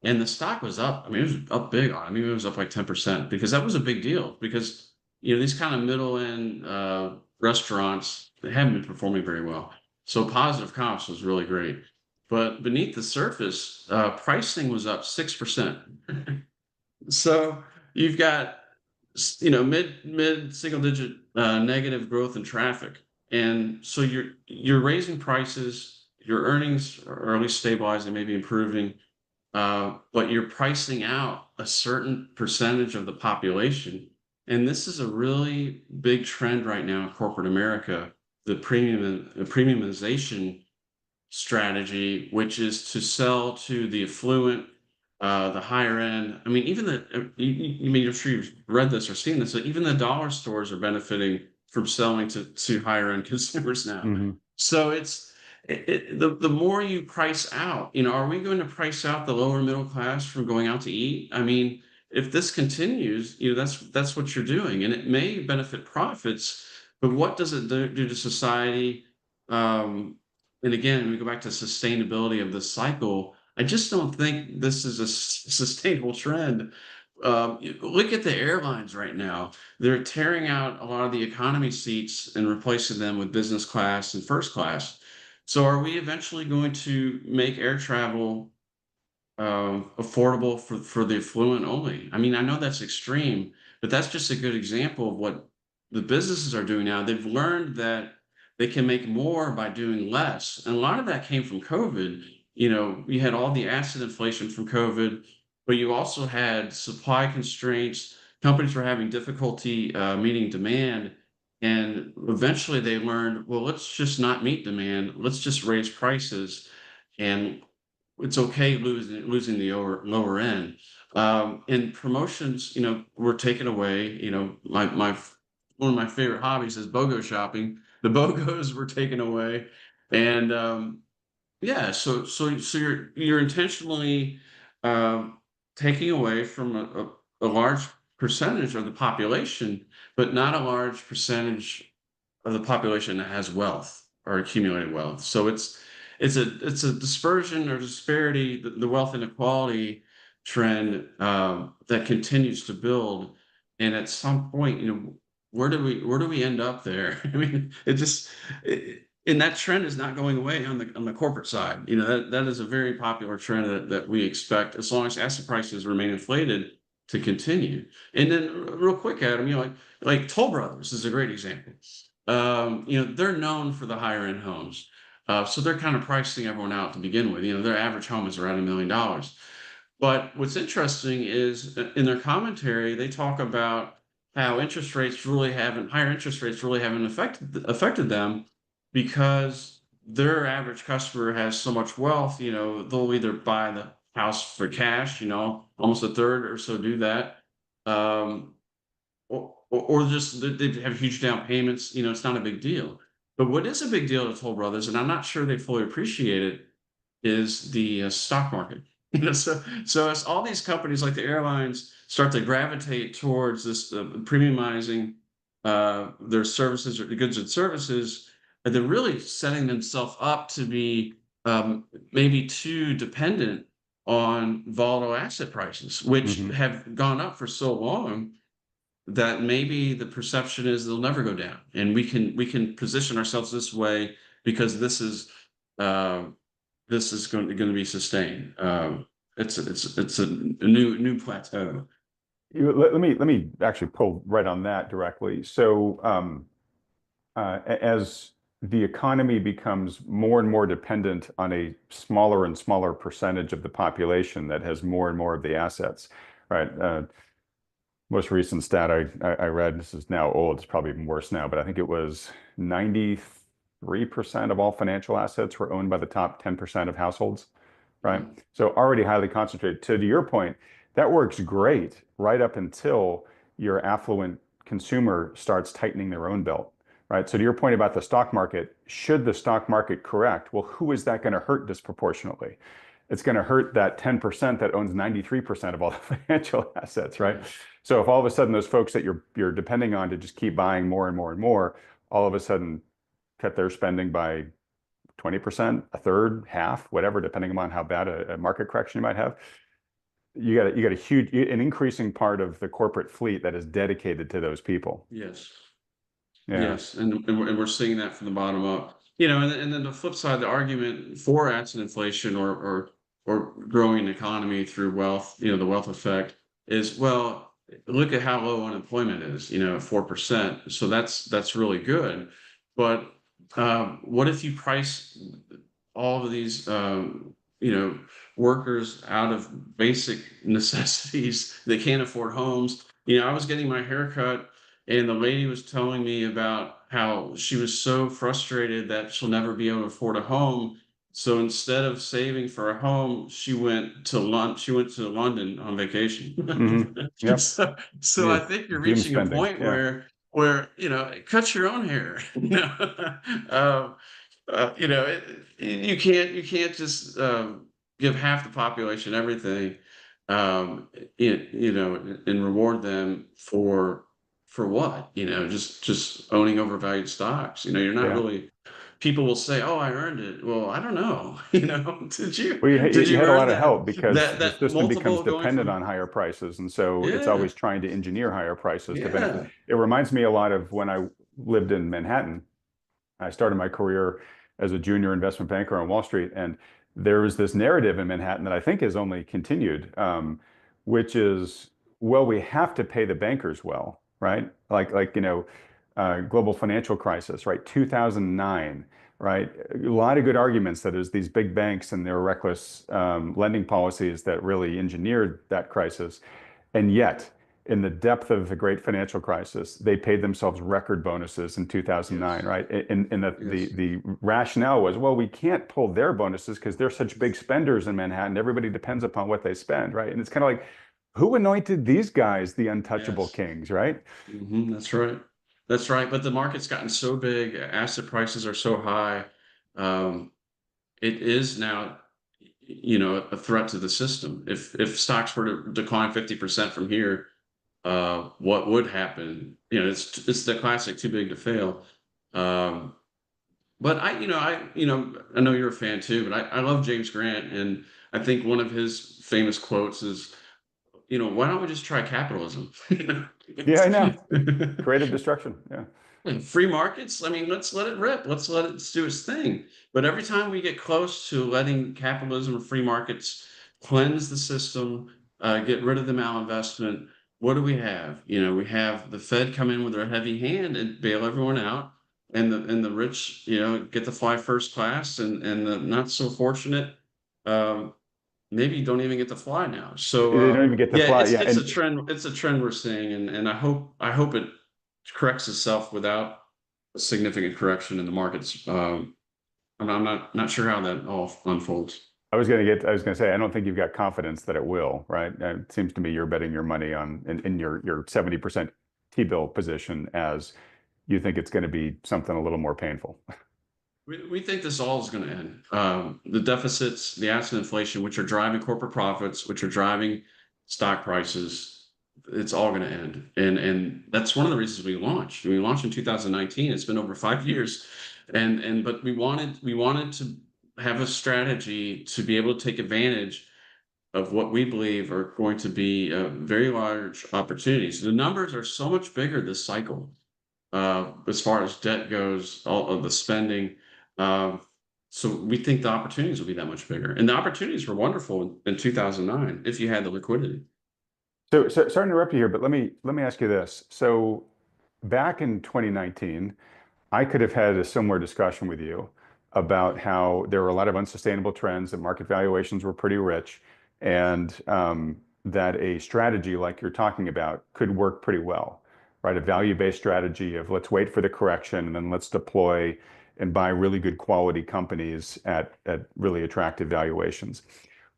And the stock was up. I mean, it was up big on. I mean, it was up like 10% because that was a big deal because these kind of middle end restaurants, they haven't been performing very well. So positive comps was really great. But beneath the surface, pricing was up 6%. So you've got mid single digit negative growth in traffic, and so you're raising prices. Your earnings are at least stabilizing, maybe improving, but you're pricing out a certain percentage of the population. And this is a really big trend right now in corporate America, the premiumization strategy, which is to sell to the affluent, the higher end. I mean, even I'm sure you've read this or seen this, that even the dollar stores are benefiting from selling to higher end consumers now. Mm-hmm. So the more you price out, are we going to price out the lower middle class from going out to eat? I mean, if this continues, that's what you're doing, and it may benefit profits, but what does it do to society? And again, we go back to sustainability of the cycle. I just don't think this is a sustainable trend. Look at the airlines right now. They're tearing out a lot of the economy seats and replacing them with business class and first class. So are we eventually going to make air travel affordable for the affluent only? I mean, I know that's extreme, but that's just a good example of what the businesses are doing now. They've learned that they can make more by doing less. And a lot of that came from COVID. You had all the asset inflation from COVID, but you also had supply constraints. Companies were having difficulty meeting demand. And eventually they learned, well, let's just not meet demand. Let's just raise prices. And it's okay losing the lower end. And promotions, were taken away. My one of my favorite hobbies is BOGO shopping. The BOGOs were taken away, and yeah, so you're intentionally taking away from a large percentage of the population, but not a large percentage of the population that has wealth or accumulated wealth. So it's a dispersion or disparity, the wealth inequality trend that continues to build. And at some point, where do we end up there? I mean, and that trend is not going away on the corporate side. That is a very popular trend that we expect, as long as asset prices remain inflated, to continue. And then real quick, Adam, like Toll Brothers is a great example. They're known for the higher end homes. So they're kind of pricing everyone out to begin with. Their average home is around $1 million. But what's interesting is in their commentary, they talk about how higher interest rates really haven't affected them, because their average customer has so much wealth. They'll either buy the house for cash, almost a third or so do that. Um, or just they have huge down payments. It's not a big deal. But what is a big deal to Toll Brothers, and I'm not sure they fully appreciate it, is the stock market. So as all these companies like the airlines start to gravitate towards this premiumizing their services or the goods and services, and they're really setting themselves up to be maybe too dependent on volatile asset prices, which Mhm. have gone up for so long that maybe the perception is they'll never go down, and we can position ourselves this way because um, this is going to be sustained. It's a new plateau. Let me actually pull right on that directly. So, as the economy becomes more and more dependent on a smaller and smaller percentage of the population that has more and more of the assets, right? Most recent stat I read, this is now old, it's probably even worse now, but I think it was 93% of all financial assets were owned by the top 10% of households, right? Mhm. So already highly concentrated. To your point, that works great right up until your affluent consumer starts tightening their own belt, right? So to your point about the stock market, should the stock market correct, well, who is that going to hurt disproportionately? It's going to hurt that 10% that owns 93% of all the financial assets, right? Yeah. So if all of a sudden those folks that you're depending on to just keep buying more and more and more, all of a sudden cut their spending by 20%, a third, half, whatever, depending upon how bad a market correction you might have, you got a huge, an increasing part of the corporate fleet that is dedicated to those people. Yes. Yeah. Yes, and we're seeing that from the bottom up. And then the flip side, the argument for asset inflation or growing an economy through wealth, the wealth effect is, well, look at how low unemployment is, at 4%. So that's really good. But what if you price all of these workers out of basic necessities? They can't afford homes. I was getting my hair cut, and the lady was telling me about how she was so frustrated that she'll never be able to afford a home. So instead of saving for a home, she went to London on vacation. Hmm. Yep. So Yeah. I think you're Doom reaching a spending. point Yeah. where cut your own hair. Um, you can't just give half the population everything, and reward them for what? Just owning overvalued stocks. You're not Yeah. really. People will say, "Oh, I earned it." Well, I don't know. Did you Well, did you you had a earn lot of that help because the that system becomes multiple going dependent from? on higher prices. And so it's Yeah, always trying to engineer higher prices to benefit. yeah, It reminds me a lot of when I lived in Manhattan. I started my career as a junior investment banker on Wall Street, and there was this narrative in Manhattan that I think has only continued, which is, well, we have to pay the bankers well, right? Global financial crisis, right? 2009, right? A lot of good arguments that is these big banks and their reckless lending policies that really engineered that crisis. And yet, in the depth of the great financial crisis, they paid themselves record bonuses in 2009, yes, right? And yes, the rationale was, well, we can't pull their bonuses because they're such big spenders in Manhattan. Everybody depends upon what they spend, right? And it's kind of like, who anointed these guys the untouchable yes. kings, right? That's right. That's right. But the market's gotten so big, asset prices are so high. Um, it is now, a threat to the system. If stocks were to decline 50% from here, what would happen? It's the classic too big to fail. Um, but I know you're a fan too, but I love James Grant, and I think one of his famous quotes is, why don't we just try capitalism? Yeah, I know. Creative destruction. Yeah. Free markets, I mean, let's let it rip. Let's let it do its thing. But every time we get close to letting capitalism or free markets cleanse the system, get rid of the malinvestment, what do we have? We have the Fed come in with their heavy hand and bail everyone out, and the rich, get to fly first class, and the not so fortunate, um, maybe don't even get to fly now. They So don't even get to yeah, fly. Yeah, it's a and trend. It's a trend we're seeing, and I hope it corrects itself without a significant correction in the markets. I'm not sure how that all unfolds. I was gonna say, I don't think you've got confidence that it will, right? It seems to me you're betting your money on in your 70% T-bill position as you think it's going to be something a little more painful. We think this all is going to end. The deficits, the asset inflation, which are driving corporate profits, which are driving stock prices, it's all going to end. And that's one of the reasons we launched. We launched in 2019. It's been over 5 years, but we wanted to have a strategy to be able to take advantage of what we believe are going to be very large opportunities. The numbers are so much bigger this cycle as far as debt goes, all of the spending. Um, so we think the opportunities will be that much bigger. And the opportunities were wonderful in 2009 if you had the liquidity. So sorry to interrupt you here, but let me ask you this. So back in 2019, I could have had a similar discussion with you about how there were a lot of unsustainable trends, that market valuations were pretty rich, and that a strategy like you're talking about could work pretty well, right? A value-based strategy of let's wait for the correction and then let's deploy and buy really good quality companies at really attractive valuations.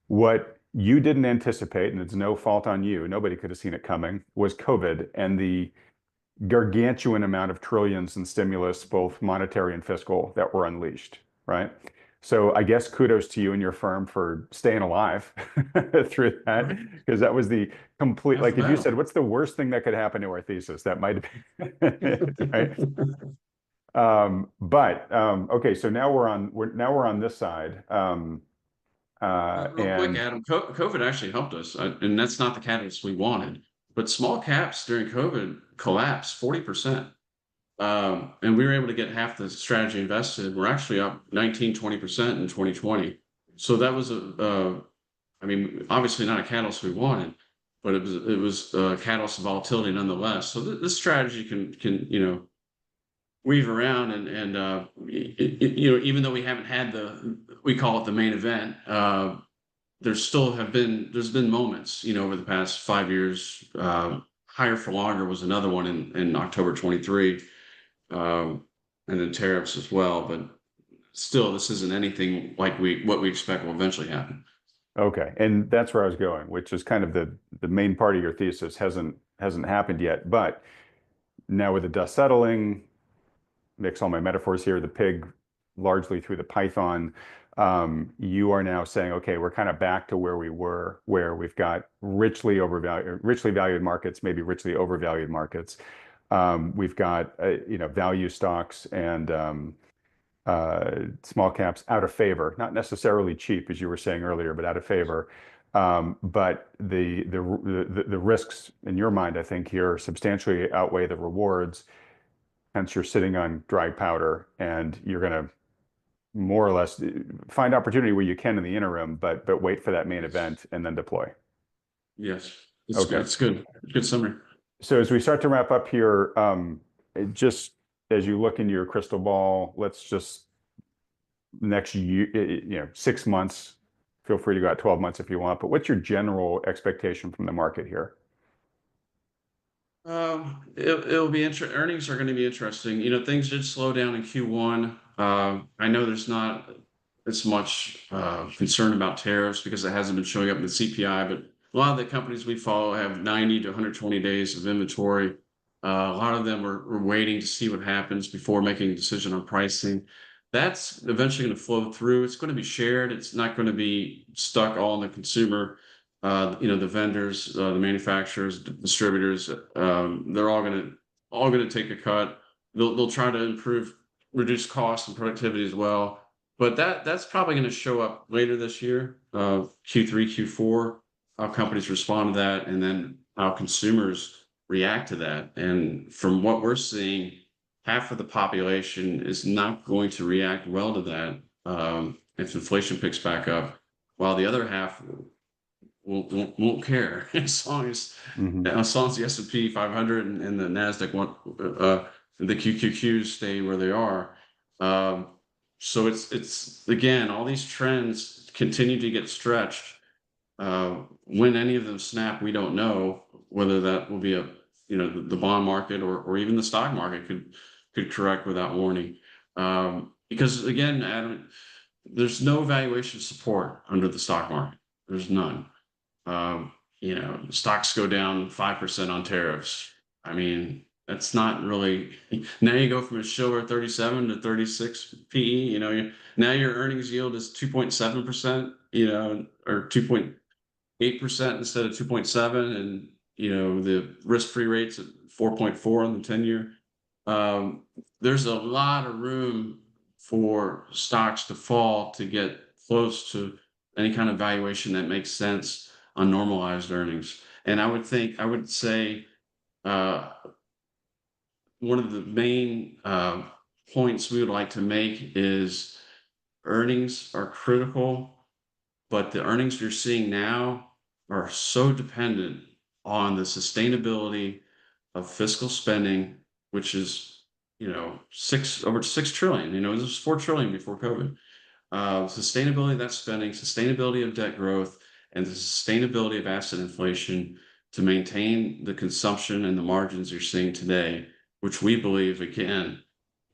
What you didn't anticipate, and it's no fault on you, nobody could have seen it coming, was COVID and the gargantuan amount of trillions in stimulus, both monetary and fiscal, that were unleashed, right? So I guess kudos to you and your firm for staying alive through that, Right. because that was the complete, Half the like if you battle. said, what's the worst thing that could happen to our thesis? That might have been, right? Okay, so now we're on this side. Real quick, And Adam, COVID actually helped us, and that's not the catalyst we wanted. But small caps during COVID collapsed 40%. And we were able to get half the strategy invested. We're actually up 19-20% in 2020. So that was I mean, obviously not a catalyst we wanted, but it was a catalyst of volatility nonetheless. So this strategy can weave around even though we haven't had we call it the main event. There's been moments over the past 5 years. Higher for longer was another one in October 23, and then tariffs as well. But still, this isn't anything like what we expect will eventually happen. okay, and that's where I was going, which is kind of the main part of your thesis hasn't happened yet, but now with the dust settling, mix all my metaphors here, the pig largely through the python, you are now saying, okay, we're kind of back to where we were, where we've got richly valued markets, maybe richly overvalued markets. We've got value stocks and small caps out of favor, not necessarily cheap, as you were saying earlier, but out of favor. But the risks in your mind, I think, here substantially outweigh the rewards. Hence, you're sitting on dry powder, and you're going to more or less find opportunity where you can in the interim, but wait for that main Yes. event and then deploy. Yes. Okay. It's good. Good summary. So as we start to wrap up here, just as you look into your crystal ball, let's just next year, 6 months. Feel free to go out 12 months if you want, but what's your general expectation from the market here? It'll be interesting. Earnings are going to be interesting. Things did slow down in Q1. I know there's not as much concern about tariffs because it hasn't been showing up in the CPI, but a lot of the companies we follow have 90 to 120 days of inventory. A lot of them are waiting to see what happens before making a decision on pricing. That's eventually going to flow through. It's going to be shared. It's not going to be stuck all in the consumer. The vendors, the manufacturers, distributors, they're all gonna take a cut. They'll try to reduce costs and productivity as well. But that's probably going to show up later this year, Q3, Q4, how companies respond to that, and then how consumers react to that. And from what we're seeing, half of the population is not going to react well to that if inflation picks back up, while the other half won't care Hmm. as long as the S&P 500 and the Nasdaq the QQQs stay where they are. So it's again, all these trends continue to get stretched, When any of them snap, we don't know whether that will be the bond market or even the stock market could correct without warning. Because again, Adam, there's no valuation support under the stock market. There's none. Um, Stocks go down 5% on tariffs. I mean, that's not really. Now you go from a Schiller 37 to 36 PE. Now your earnings yield is 2.7%. Or 2.8% instead of 2.7, and the risk-free rates at 4.4 on the 10-year. There's a lot of room for stocks to fall to get close to any kind of valuation that makes sense on normalized earnings. And I would say uh, one of the main points we would like to make is earnings are critical, but the earnings you're seeing now are so dependent on the sustainability of fiscal spending, which is, over 6 trillion. This was 4 trillion before COVID. Sustainability of that spending, sustainability of debt growth, and the sustainability of asset inflation to maintain the consumption and the margins you're seeing today, which we believe, again,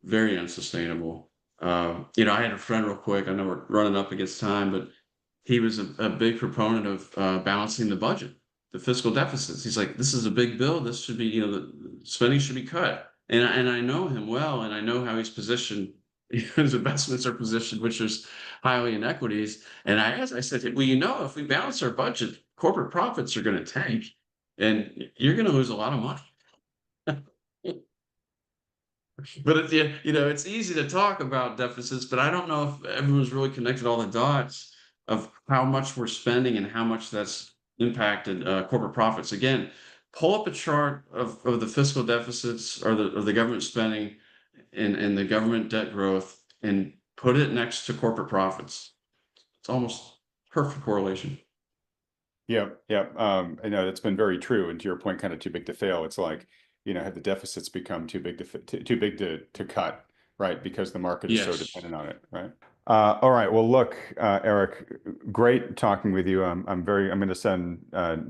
very unsustainable. I had a friend, real quick, I know we're running up against time, but he was a big proponent of balancing the budget, the fiscal deficits. He's like, this is a big bill. This should be, the spending should be cut. And I know him well, and I know how he's positioned. His investments are positioned, which is highly inequities. And I said, well, if we balance our budget, corporate profits are going to tank, and you're going to lose a lot of money. But it's easy to talk about deficits, but I don't know if everyone's really connected all the dots of how much we're spending and how much that's impacted corporate profits. Again, pull up a chart of the fiscal deficits or the government spending and the government debt growth and put it next to corporate profits. It's almost perfect correlation. Yeah, yeah. I know that's been very true. And to your point, kind of too big to fail. It's like, have the deficits become too big too big to cut, right? Because the market is so Yes. dependent on it, right? All right. Well, look, Eric, great talking with you. I'm going to send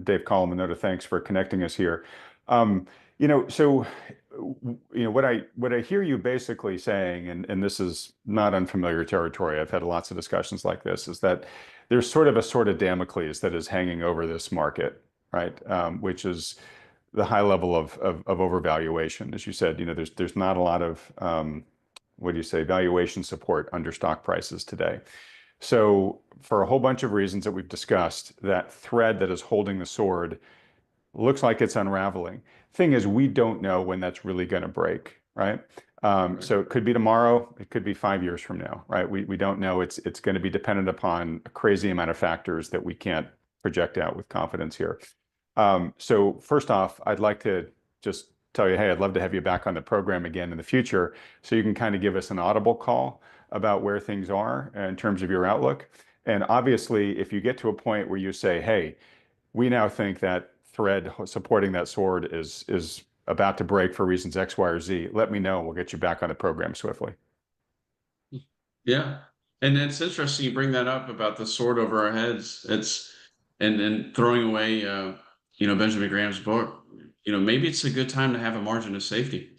Dave Collum a note of thanks for connecting us here. So what I hear you basically saying, and this is not unfamiliar territory. I've had lots of discussions like this, is that there's sort of a sword of Damocles that is hanging over this market, right? Which is the high level of overvaluation. As you said, there's not a lot of what do you say, valuation support under stock prices today. So for a whole bunch of reasons that we've discussed, that thread that is holding the sword looks like it's unraveling. Thing is, we don't know when that's really going to break, right? Right. So it could be tomorrow, it could be 5 years from now, right? We don't know. It's going to be dependent upon a crazy amount of factors that we can't project out with confidence here. So first off, I'd like to just tell you, hey, I'd love to have you back on the program again in the future, so you can kind of give us an audible call about where things are in terms of your outlook. And obviously, if you get to a point where you say, hey, we now think that thread supporting that sword is about to break for reasons X, Y, or Z, let me know. We'll get you back on the program swiftly. Yeah. And it's interesting you bring that up about the sword over our heads. And throwing away Benjamin Graham's book. Maybe it's a good time to have a margin of safety.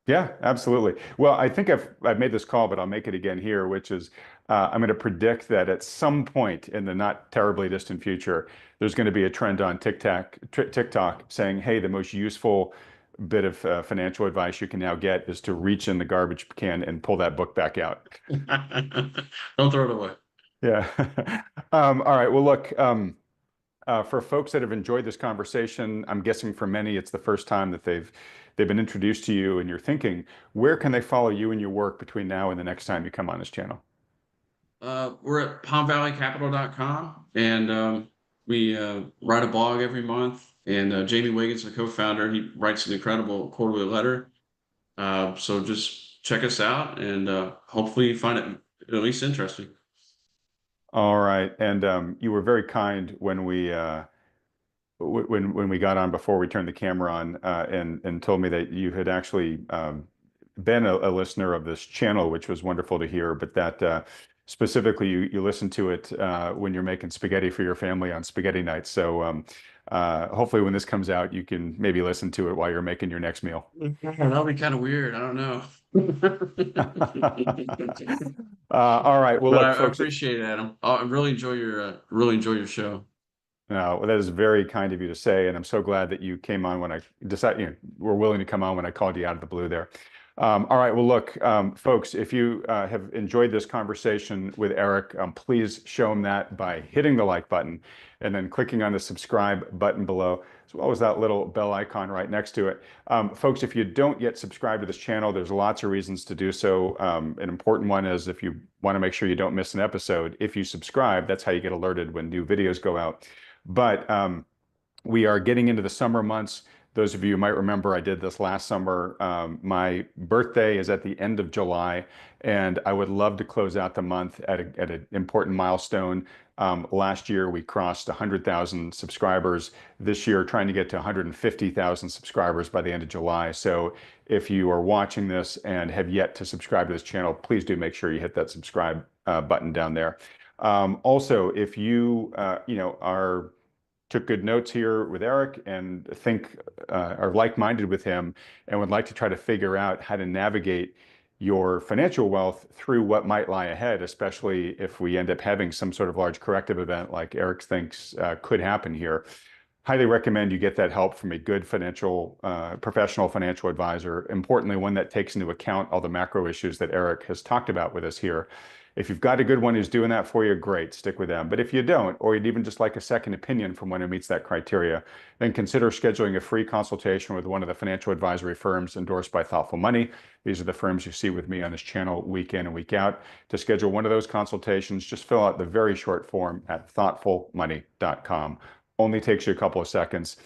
Yeah, absolutely. Well, I think I've made this call, but I'll make it again here, which is I'm going to predict that at some point in the not terribly distant future, there's going to be a trend on TikTok saying, "Hey, the most useful bit of financial advice you can now get is to reach in the garbage can and pull that book back out." Don't throw it away. Yeah. All right. Well, look. For folks that have enjoyed this conversation, I'm guessing for many it's the first time that they've been introduced to you and your thinking. Where can they follow you and your work between now and the next time you come on this channel? We're at palmvalleycapital.com, and we write a blog every month. And Jamie Wiggins, the co-founder, he writes an incredible quarterly letter. So just check us out, and hopefully you find it at least interesting. All right, and you were very kind when we got on before we turned the camera on, and told me that you had actually been a listener of this channel, which was wonderful to hear. But that specifically you listen to it when you're making spaghetti for your family on spaghetti nights. So hopefully when this comes out, you can maybe listen to it while you're making your next meal. That'll be kind of weird. I don't know. All right. Well, But look, I folks, appreciate it, Adam. I really enjoy your show. no, well, that is very kind of you to say, and I'm so glad that you came on when I decided, were willing to come on when I called you out of the blue there. All right, well, look, folks, if you have enjoyed this conversation with Eric, please show him that by hitting the like button and then clicking on the subscribe button below, as well as that little bell icon right next to it. Folks, if you don't yet subscribe to this channel, there's lots of reasons to do so. An important one is if you want to make sure you don't miss an episode, if you subscribe, that's how you get alerted when new videos go out. But we are getting into the summer months. Those of you who might remember, I did this last summer. My birthday is at the end of July, and I would love to close out the month at an important milestone. Last year, we crossed 100,000 subscribers. This year, trying to get to 150,000 subscribers by the end of July. So if you are watching this and have yet to subscribe to this channel, please do make sure you hit that subscribe button down there. Also, if you are took good notes here with Eric and think are like-minded with him and would like to try to figure out how to navigate your financial wealth through what might lie ahead, especially if we end up having some sort of large corrective event like Eric thinks could happen here. Highly recommend you get that help from a good professional financial advisor. Importantly, one that takes into account all the macro issues that Eric has talked about with us here. If you've got a good one who's doing that for you, great, stick with them. But if you don't, or you'd even just like a second opinion from one who meets that criteria, then consider scheduling a free consultation with one of the financial advisory firms endorsed by Thoughtful Money. These are the firms you see with me on this channel week in and week out. To schedule one of those consultations, just fill out the very short form at thoughtfulmoney.com. Only takes you a couple of seconds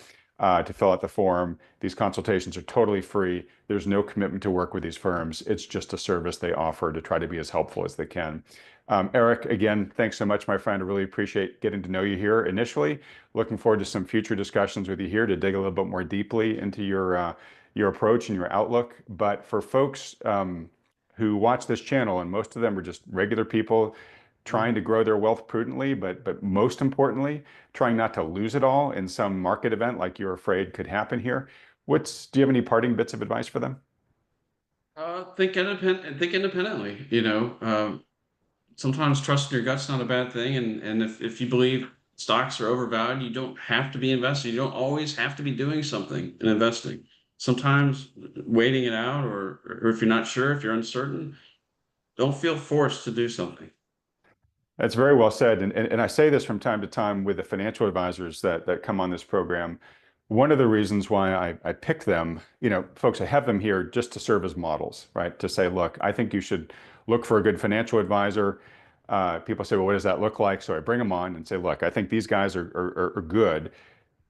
to fill out the form. These consultations are totally free. There's no commitment to work with these firms. It's just a service they offer to try to be as helpful as they can. Eric, again, thanks so much, my friend. I really appreciate getting to know you here initially. Looking forward to some future discussions with you here to dig a little bit more deeply into your approach and your outlook. But for folks who watch this channel, and most of them are just regular people trying to grow their wealth prudently, but most importantly, trying not to lose it all in some market event like you're afraid could happen here. Do you have any parting bits of advice for them? Think independently. Sometimes trusting your gut's not a bad thing. And if you believe stocks are overvalued, you don't have to be invested. You don't always have to be doing something in investing. Sometimes waiting it out, or if you're not sure, if you're uncertain, don't feel forced to do something. That's very well said. And I say this from time to time with the financial advisors that come on this program. One of the reasons why I pick them, folks, I have them here just to serve as models, right? To say, look, I think you should look for a good financial advisor. People say, well, what does that look like? So I bring them on and say, look, I think these guys are good.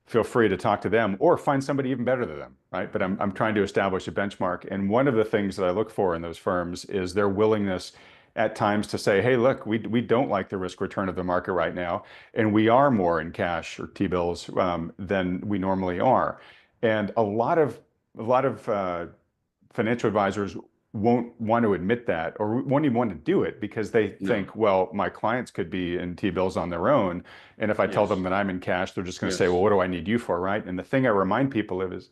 Feel free to talk to them or find somebody even better than them, right? But I'm trying to establish a benchmark. And one of the things that I look for in those firms is their willingness at times to say, hey, look, we don't like the risk return of the market right now, and we are more in cash or T-bills than we normally are. And a lot of financial advisors won't want to admit that or won't even want to do it because they No. think, well, my clients could be in T-bills on their own. And if I tell them Yes. that I'm in cash, they're just going to say, well, Yes. what do I need you for, right? And the thing I remind people of is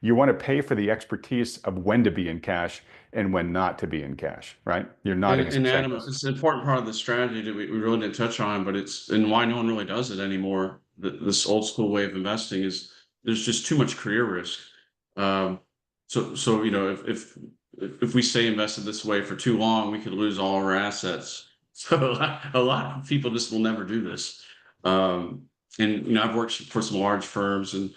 you want to pay for the expertise of when to be in cash and when not to be in cash, right? You're not And saying Adam, it's an important part of the strategy that we really didn't touch on, but and why no one really does it anymore. This old school way of investing is there's just too much career risk. Um, so if we stay invested this way for too long, we could lose all our assets. So a lot of people just will never do this. Um, and I've worked for some large firms and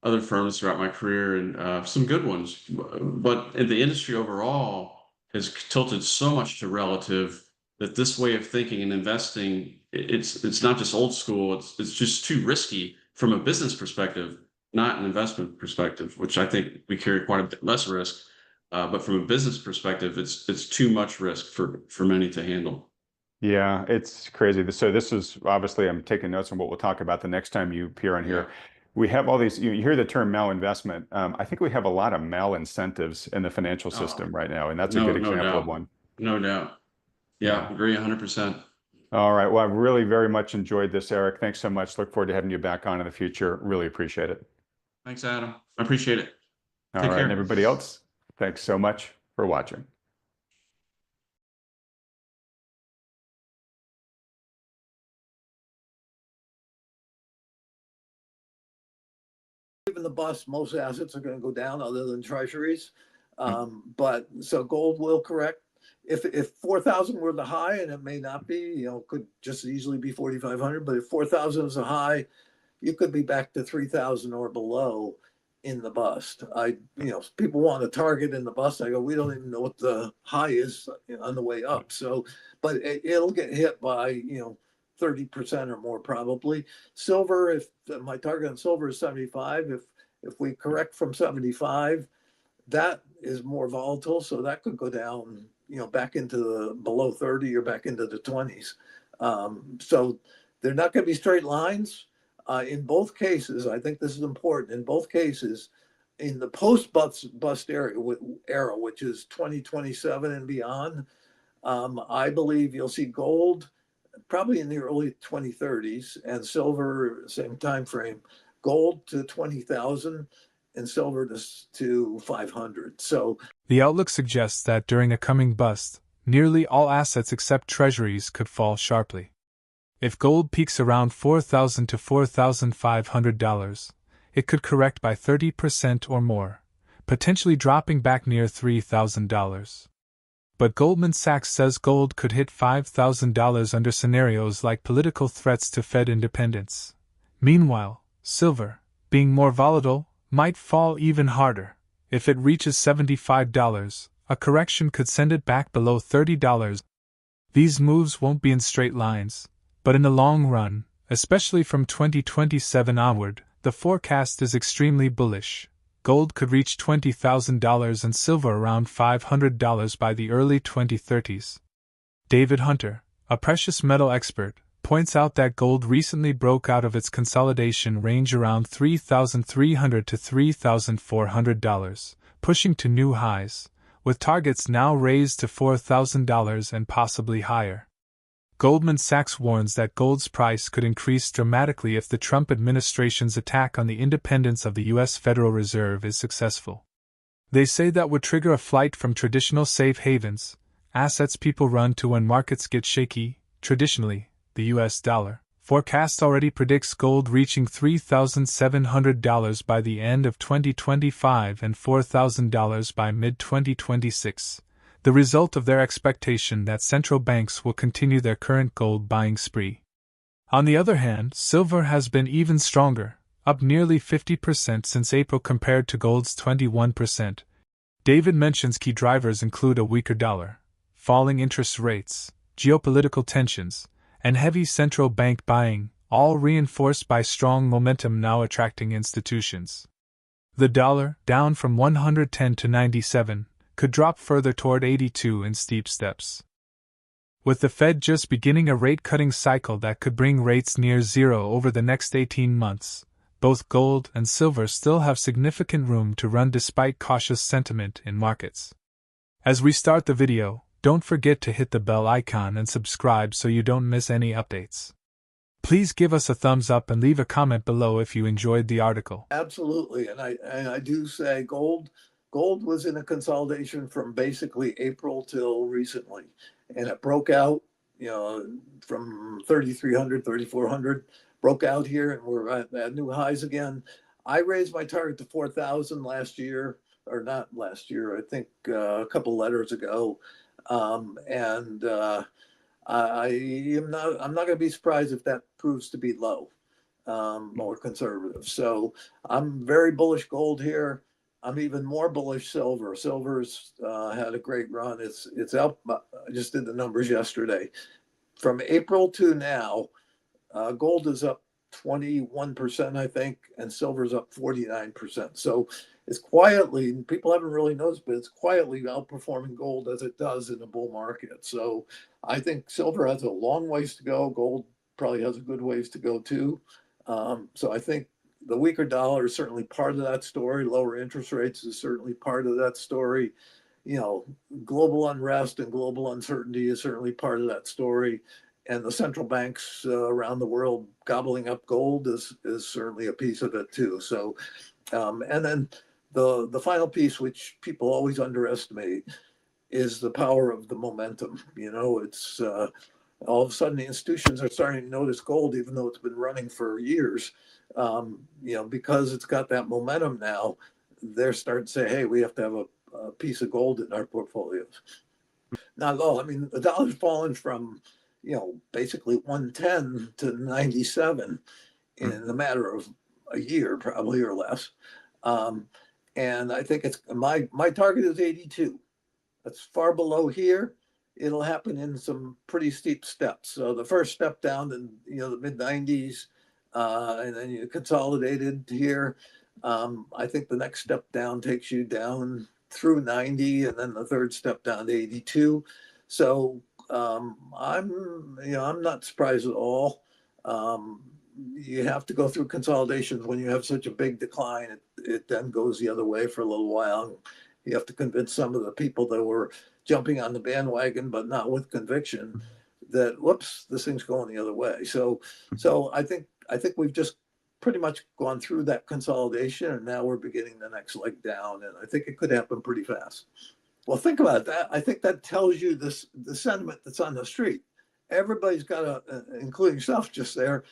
other firms throughout my career, and some good ones. But in the industry overall has tilted so much to relative that this way of thinking and investing, it's not just old school. It's just too risky from a business perspective, not an investment perspective, which I think we carry quite a bit less risk. But from a business perspective, it's too much risk for many to handle. Yeah, it's crazy. So this is obviously I'm taking notes on what we'll talk about the next time you appear on Yeah. here. We have all these, you hear the term malinvestment. I think we have a lot of malincentives in the financial Oh, system right now, and that's a good no example of doubt. one. No doubt. Yeah, agree 100%. All right. Well, I've really very much enjoyed this, Eric. Thanks so much. Look forward to having you back on in the future. Really appreciate it. Thanks, Adam. I appreciate it. All Take right. And care. everybody else, thanks so much for watching. In the bust, most assets are going to go down other than treasuries. But so gold will correct. If 4,000 were the high, and it may not be, could just as easily be 4,500. But if 4,000 is a high, you could be back to 3,000 or below in the bust. People want a target in the bust. I go, we don't even know what the high is on the way up. So, but it'll get hit by 30% or more probably. Silver, if my target on silver is 75, if we correct from 75, that is more volatile, so that could go down, back into the below 30 or back into the 20s. So they're not going to be straight lines. In both cases, I think this is important. In both cases, in the post-bust era, which is 2027 and beyond, I believe you'll see gold probably in the early 2030s and silver same time frame. Gold to 20,000 and silver to 500. So the outlook suggests that during a coming bust, nearly all assets except treasuries could fall sharply. If gold peaks around $4,000 to $4,500, it could correct by 30% or more, potentially dropping back near $3,000. But Goldman Sachs says gold could hit $5,000 under scenarios like political threats to Fed independence. Meanwhile, silver, being more volatile, might fall even harder. If it reaches $75, a correction could send it back below $30. These moves won't be in straight lines, but in the long run, especially from 2027 onward, the forecast is extremely bullish. Gold could reach $20,000 and silver around $500 by the early 2030s. David Hunter, a precious metal expert, points out that gold recently broke out of its consolidation range around $3,300 to $3,400, pushing to new highs, with targets now raised to $4,000 and possibly higher. Goldman Sachs warns that gold's price could increase dramatically if the Trump administration's attack on the independence of the U.S. Federal Reserve is successful. They say that would trigger a flight from traditional safe havens, assets people run to when markets get shaky, traditionally, the U.S. dollar. Forecast already predicts gold reaching $3,700 by the end of 2025 and $4,000 by mid-2026. The result of their expectation that central banks will continue their current gold buying spree. On the other hand, silver has been even stronger, up nearly 50% since April compared to gold's 21%. David mentions key drivers include a weaker dollar, falling interest rates, geopolitical tensions, and heavy central bank buying, all reinforced by strong momentum now attracting institutions. The dollar, down from 110 to 97, could drop further toward 82 in steep steps. With the Fed just beginning a rate-cutting cycle that could bring rates near zero over the next 18 months, both gold and silver still have significant room to run despite cautious sentiment in markets. As we start the video, don't forget to hit the bell icon and subscribe so you don't miss any updates. Please give us a thumbs up and leave a comment below if you enjoyed the article. Absolutely, and I do say gold was in a consolidation from basically April till recently, and it broke out, from 3,300, 3,400, broke out here, and we're at new highs again. I raised my target to 4,000 last year, or not last year, I think a couple letters ago, and I'm not going to be surprised if that proves to be low, more conservative. So I'm very bullish gold here. I'm even more bullish silver. Silver's had a great run. It's up. I just did the numbers yesterday. From April to now, gold is up 21%, I think, and silver's up 49%. So it's quietly, people haven't really noticed, but it's quietly outperforming gold as it does in a bull market. So I think silver has a long ways to go. Gold probably has a good ways to go too. So I think the weaker dollar is certainly part of that story. Lower interest rates is certainly part of that story. global unrest and global uncertainty is certainly part of that story. And the central banks around the world gobbling up gold is certainly a piece of it too. So, and then the final piece, which people always underestimate, is the power of the momentum. It's all of a sudden the institutions are starting to notice gold, even though it's been running for years. Because it's got that momentum now, they're starting to say, hey, we have to have a piece of gold in our portfolios. Not at all. I mean, the dollar's fallen from, basically 110 to 97 in a matter of a year, probably, or less. And I think it's my target is 82. That's far below here. It'll happen in some pretty steep steps. So the first step down in the mid 90s, and then you consolidated here. I think the next step down takes you down through 90, and then the third step down to 82. So I'm not surprised at all. You have to go through consolidations when you have such a big decline. It then goes the other way for a little while. You have to convince some of the people that were jumping on the bandwagon, but not with conviction, that whoops, this thing's going the other way. So I think we've just pretty much gone through that consolidation, and now we're beginning the next leg down, and I think it could happen pretty fast. Well, think about that. I think that tells you the sentiment that's on the street. Everybody's got including yourself just there,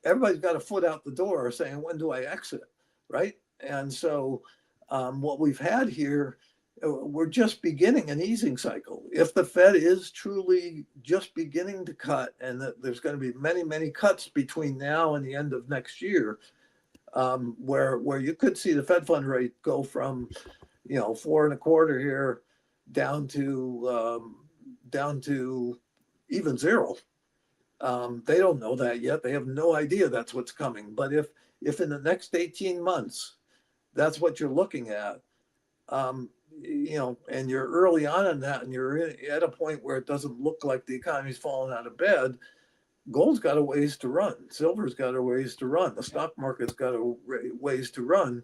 everybody's got a foot out the door saying, when do I exit, right? And so what we've had here, we're just beginning an easing cycle. If the Fed is truly just beginning to cut, and that there's going to be many, many cuts between now and the end of next year, where you could see the Fed fund rate go from 4.25 here down to even zero. They don't know that yet. They have no idea that's what's coming. But if in the next 18 months that's what you're looking at, and you're early on in that, and you're at a point where it doesn't look like the economy's falling out of bed, gold's got a ways to run. Silver's got a ways to run. The stock market's got a ways to run.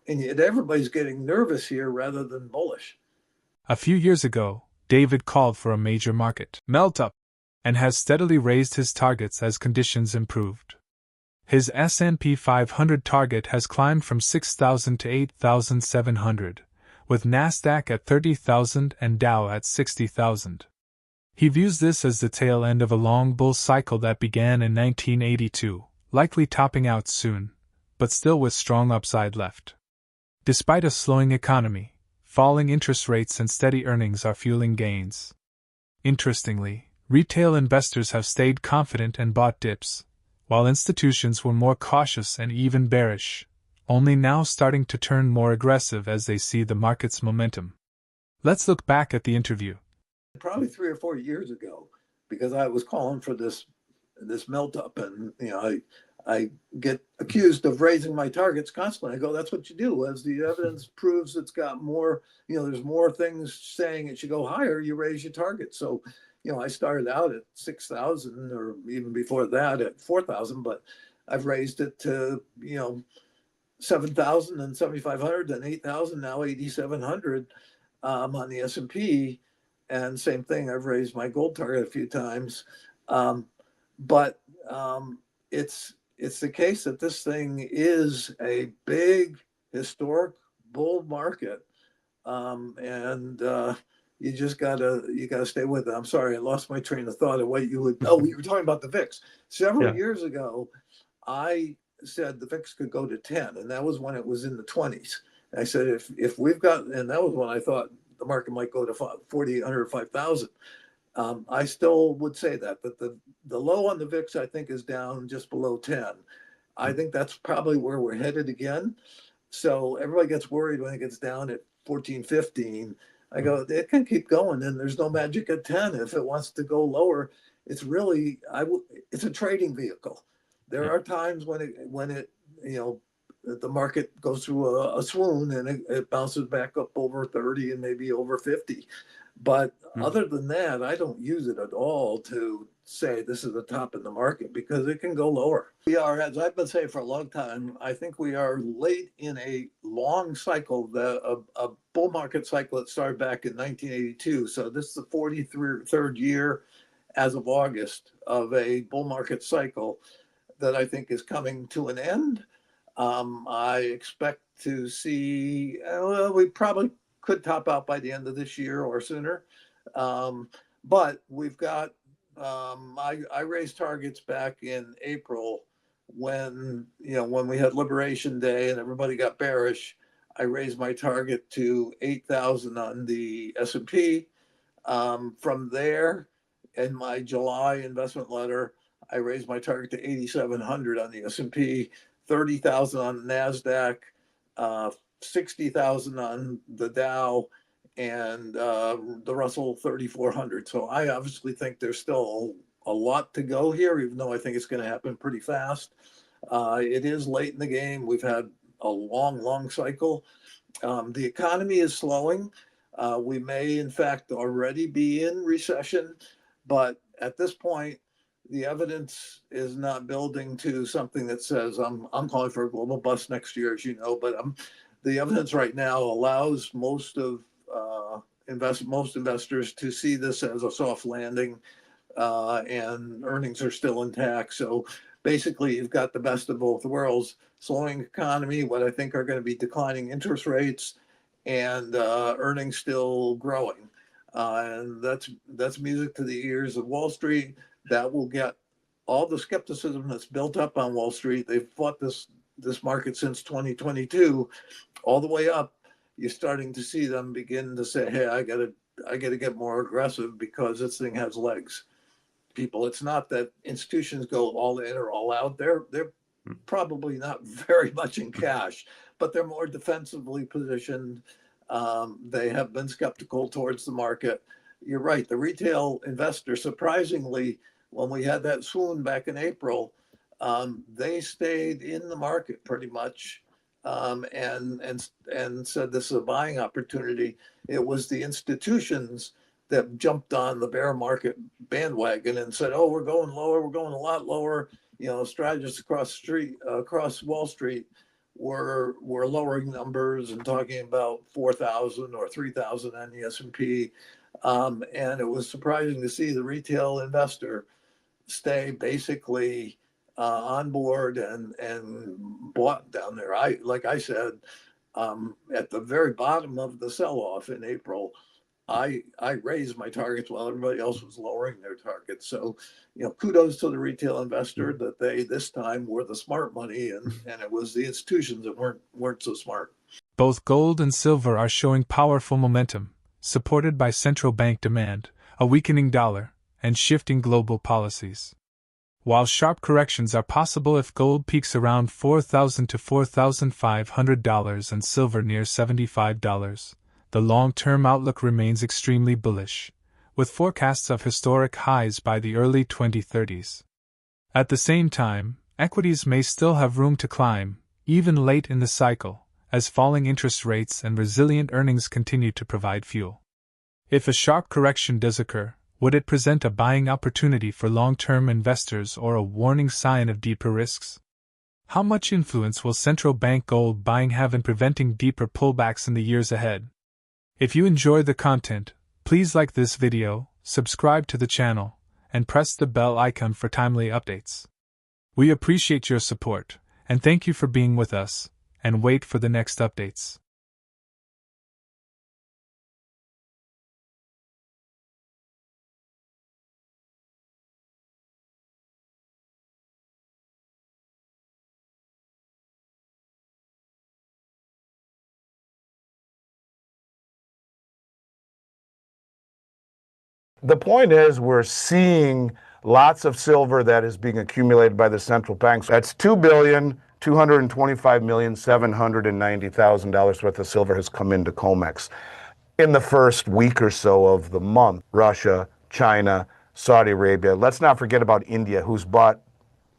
And yet everybody's getting nervous here rather than bullish. A few years ago, David called for a major market melt-up, and has steadily raised his targets as conditions improved. His S&P 500 target has climbed from 6,000 to 8,700, with Nasdaq at 30,000 and Dow at 60,000. He views this as the tail end of a long bull cycle that began in 1982, likely topping out soon, but still with strong upside left. Despite a slowing economy, falling interest rates and steady earnings are fueling gains. Interestingly, retail investors have stayed confident and bought dips, while institutions were more cautious and even bearish, only now starting to turn more aggressive as they see the market's momentum. Let's look back at the interview. Probably 3 or 4 years ago, because I was calling for this melt up, and I get accused of raising my targets constantly. I go, that's what you do. As the evidence proves it's got more, there's more things saying it should go higher, you raise your target. So, I started out at 6,000, or even before that at 4,000, but I've raised it to, 7,000 and 7,500, then 8,000, now 8,700 on the S&P. And same thing, I've raised my gold target a few times. But it's the case that this thing is a big historic bull market. You just gotta stay with it. I'm sorry, I lost my train of thought of what you would. Oh, we were talking about the VIX. Several years ago, I said the VIX could go to 10, and that was when it was in the 20s. I said if we've got, and that was when I thought the market might go to 4,800, 5,000. I still would say that the low on the VIX, I think, is down just below 10. I think that's probably where we're headed again. So everybody gets worried when it gets down at 14, 15. I go, it can keep going, and there's no magic at 10. If it wants to go lower, it's really, it's a trading vehicle. There are times when it the market goes through a swoon, and it bounces back up over 30 and maybe over 50. But Hmm. other than that, I don't use it at all to say this is the top in the market because it can go lower. We are, as I've been saying for a long time, I think we are late in a long cycle, a bull market cycle that started back in 1982. So this is the 43rd year as of August of a bull market cycle that I think is coming to an end. I expect to see, well, we probably could top out by the end of this year or sooner. But we've got, I raised targets back in April when, when we had Liberation Day and everybody got bearish. I raised my target to 8,000 on the S&P. From there, in my July investment letter, I raised my target to 8,700 on the S&P, 30,000 on the NASDAQ, 60,000 on the Dow, and the Russell 3,400. So I obviously think there's still a lot to go here, even though I think it's going to happen pretty fast. It is late in the game. We've had a long cycle. The economy is slowing. We may, in fact, already be in recession, but at this point, the evidence is not building to something that says I'm calling for a global bust next year, as you know. But the evidence right now allows most investors to see this as a soft landing, and earnings are still intact. So basically, you've got the best of both worlds: slowing economy, what I think are going to be declining interest rates, and earnings still growing. And that's music to the ears of Wall Street. That will get all the skepticism that's built up on Wall Street. They've fought this market since 2022, all the way up. You're starting to see them begin to say, "Hey, I gotta get more aggressive because this thing has legs." People, it's not that institutions go all in or all out. They're probably not very much in cash, but they're more defensively positioned. They have been skeptical towards the market. You're right. The retail investor, surprisingly, when we had that swoon back in April, they stayed in the market pretty much, and said this is a buying opportunity. It was the institutions that jumped on the bear market bandwagon and said, "Oh, we're going lower. We're going a lot lower." Strategists across Wall Street were lowering numbers and talking about 4,000 or 3,000 on the S&P. And it was surprising to see the retail investor stay basically on board and bought down there. Like I said, at the very bottom of the sell-off in April, I raised my targets while everybody else was lowering their targets. So, kudos to the retail investor that they this time were the smart money, and it was the institutions that weren't so smart. Both gold and silver are showing powerful momentum, supported by central bank demand, a weakening dollar, and shifting global policies. While sharp corrections are possible if gold peaks around $4,000 to $4,500 and silver near $75, the long-term outlook remains extremely bullish, with forecasts of historic highs by the early 2030s. At the same time, equities may still have room to climb, even late in the cycle, as falling interest rates and resilient earnings continue to provide fuel. If a sharp correction does occur, would it present a buying opportunity for long-term investors or a warning sign of deeper risks? How much influence will central bank gold buying have in preventing deeper pullbacks in the years ahead? If you enjoyed the content, please like this video, subscribe to the channel, and press the bell icon for timely updates. We appreciate your support, and thank you for being with us, and wait for the next updates. The point is, we're seeing lots of silver that is being accumulated by the central banks. That's $2,225,790,000 worth of silver has come into COMEX. In the first week or so of the month, Russia, China, Saudi Arabia, let's not forget about India, who's bought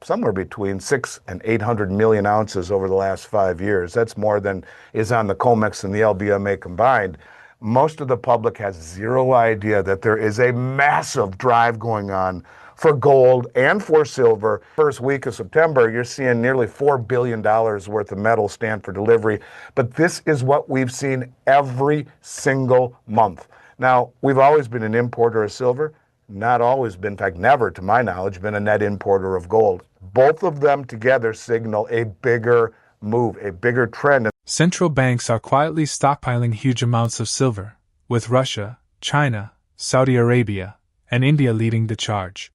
somewhere between 600 and 800 million ounces over the last 5 years. That's more than is on the COMEX and the LBMA combined. Most of the public has zero idea that there is a massive drive going on for gold and for silver. First week of September, you're seeing nearly $4 billion worth of metals stand for delivery. But this is what we've seen every single month. Now, we've always been an importer of silver, not always been, in fact, never, to my knowledge, been a net importer of gold. Both of them together signal a bigger move, a bigger trend. Central banks are quietly stockpiling huge amounts of silver, with Russia, China, Saudi Arabia, and India leading the charge.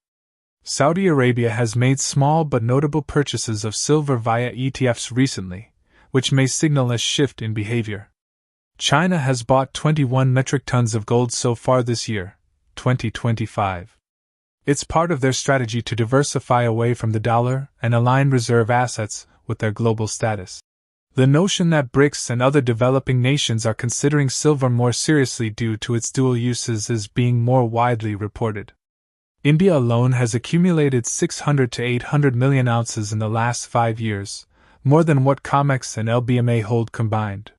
Saudi Arabia has made small but notable purchases of silver via ETFs recently, which may signal a shift in behavior. China has bought 21 metric tons of gold so far this year, 2025. It's part of their strategy to diversify away from the dollar and align reserve assets with their global status. The notion that BRICS and other developing nations are considering silver more seriously due to its dual uses is being more widely reported. India alone has accumulated 600 to 800 million ounces in the last 5 years, more than what COMEX and LBMA hold combined.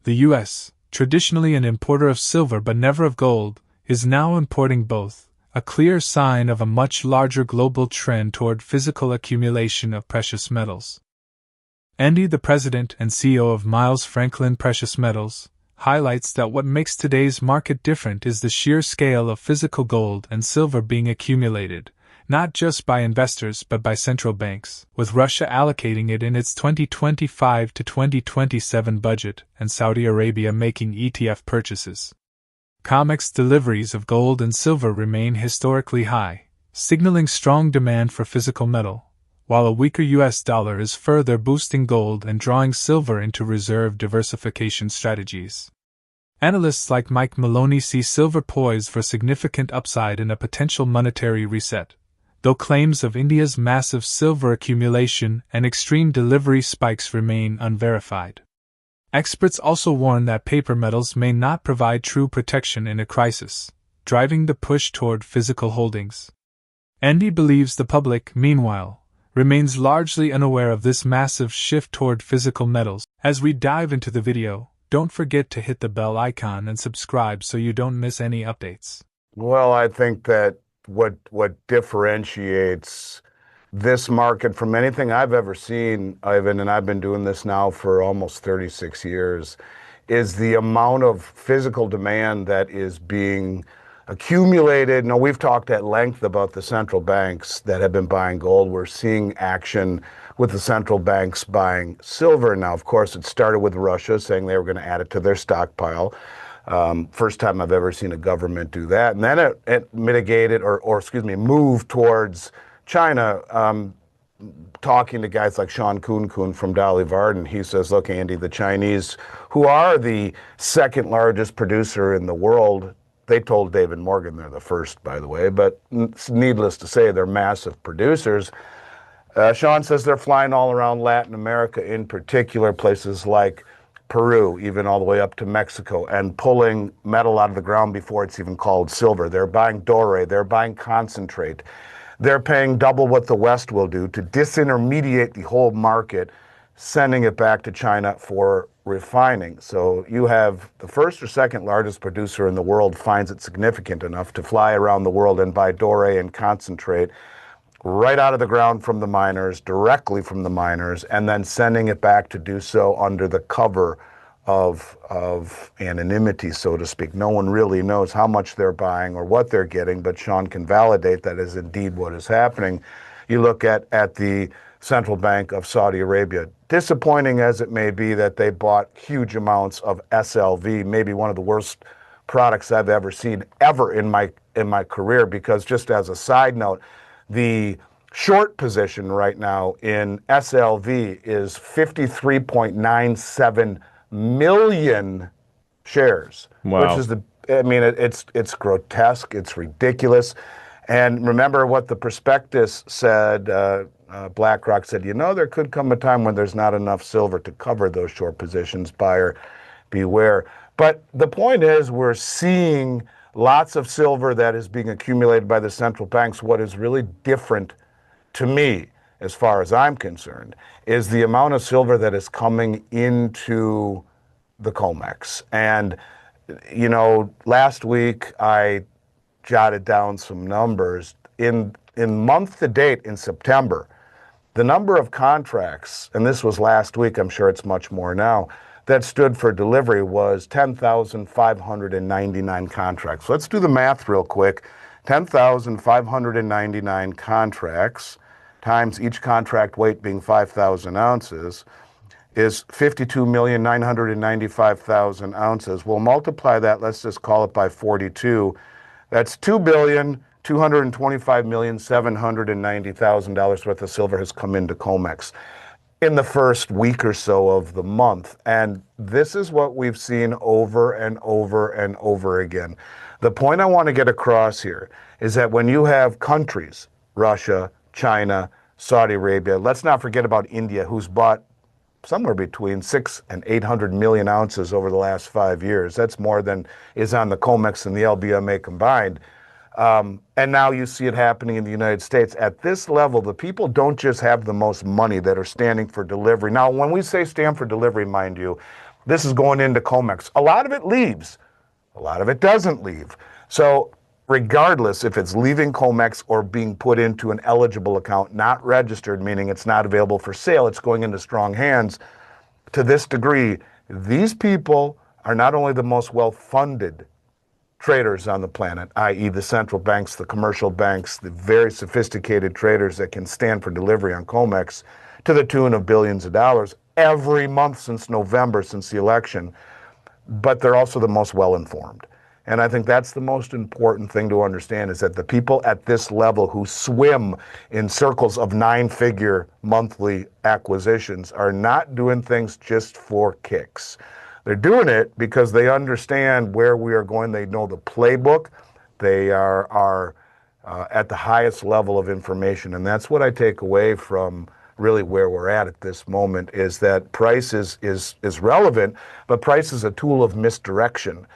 The US, traditionally an importer of silver but never of gold, is now importing both, a clear sign of a much larger global trend toward physical accumulation of precious metals. Andy, the president and CEO of Miles Franklin Precious Metals, highlights that what makes today's market different is the sheer scale of physical gold and silver being accumulated, not just by investors but by central banks, with Russia allocating it in its 2025 to 2027 budget and Saudi Arabia making ETF purchases. COMEX deliveries of gold and silver remain historically high, signaling strong demand for physical metal, while a weaker US dollar is further boosting gold and drawing silver into reserve diversification strategies. Analysts like Mike Maloney see silver poised for significant upside in a potential monetary reset, though claims of India's massive silver accumulation and extreme delivery spikes remain unverified. Experts also warn that paper metals may not provide true protection in a crisis, driving the push toward physical holdings. Andy believes the public, meanwhile, remains largely unaware of this massive shift toward physical metals. As we dive into the video, don't forget to hit the bell icon and subscribe so you don't miss any updates. Well, I think that what differentiates this market from anything I've ever seen, Ivan, and I've been doing this now for almost 36 years, is the amount of physical demand that is being accumulated. Now, we've talked at length about the central banks that have been buying gold. We're seeing action with the central banks buying silver. Now, of course, it started with Russia saying they were going to add it to their stockpile. First time I've ever seen a government do that. And then it mitigated moved towards China. Talking to guys like Sean Kuhn from Dolly Varden, he says, look, Andy, the Chinese, who are the second largest producer in the world, they told David Morgan they're the first, by the way, but needless to say, they're massive producers. Sean says they're flying all around Latin America, in particular places like Peru, even all the way up to Mexico, and pulling metal out of the ground before it's even called silver. They're buying doré, they're buying concentrate. They're paying double what the West will do to disintermediate the whole market, sending it back to China for refining. So you have the first or second largest producer in the world finds it significant enough to fly around the world and buy doré and concentrate right out of the ground from the miners, directly from the miners, and then sending it back to do so under the cover of anonymity, so to speak. No one really knows how much they're buying or what they're getting, but Sean can validate that is indeed what is happening. You look at the Central Bank of Saudi Arabia. Disappointing as it may be that they bought huge amounts of SLV, maybe one of the worst products I've ever seen ever in my career, because just as a side note, the short position right now in SLV is 53.97 million shares, Wow. which is it's grotesque, it's ridiculous. And remember what the prospectus said, BlackRock said, there could come a time when there's not enough silver to cover those short positions, buyer beware. But the point is, we're seeing lots of silver that is being accumulated by the central banks. What is really different to me, as far as I'm concerned, is the amount of silver that is coming into the COMEX. And last week I jotted down some numbers. In month to date in September, the number of contracts, and this was last week, I'm sure it's much more now, that stood for delivery was 10,599 contracts. Let's do the math real quick. 10,599 contracts times each contract weight being 5,000 ounces is 52,995,000 ounces. We'll multiply that, let's just call it by 42. That's $2,225,790,000 worth of silver has come into COMEX in the first week or so of the month. And this is what we've seen over and over and over again. The point I want to get across here is that when you have countries, Russia, China, Saudi Arabia, let's not forget about India, who's bought somewhere between 600 and 800 million ounces over the last 5 years. That's more than is on the COMEX and the LBMA combined. And now you see it happening in the United States. At this level, the people don't just have the most money that are standing for delivery. Now, when we say stand for delivery, mind you, this is going into COMEX. A lot of it leaves. A lot of it doesn't leave. So regardless if it's leaving COMEX or being put into an eligible account, not registered, meaning it's not available for sale, it's going into strong hands. To this degree, these people are not only the most well-funded traders on the planet, i.e. the central banks, the commercial banks, the very sophisticated traders that can stand for delivery on COMEX to the tune of billions of dollars every month since November, since the election, but they're also the most well-informed. And I think that's the most important thing to understand, is that the people at this level who swim in circles of 9-figure monthly acquisitions are not doing things just for kicks. They're doing it because they understand where we are going. They know the playbook. They are at the highest level of information. And that's what I take away from really where we're at this moment, is that price is relevant, but price is a tool of misdirection,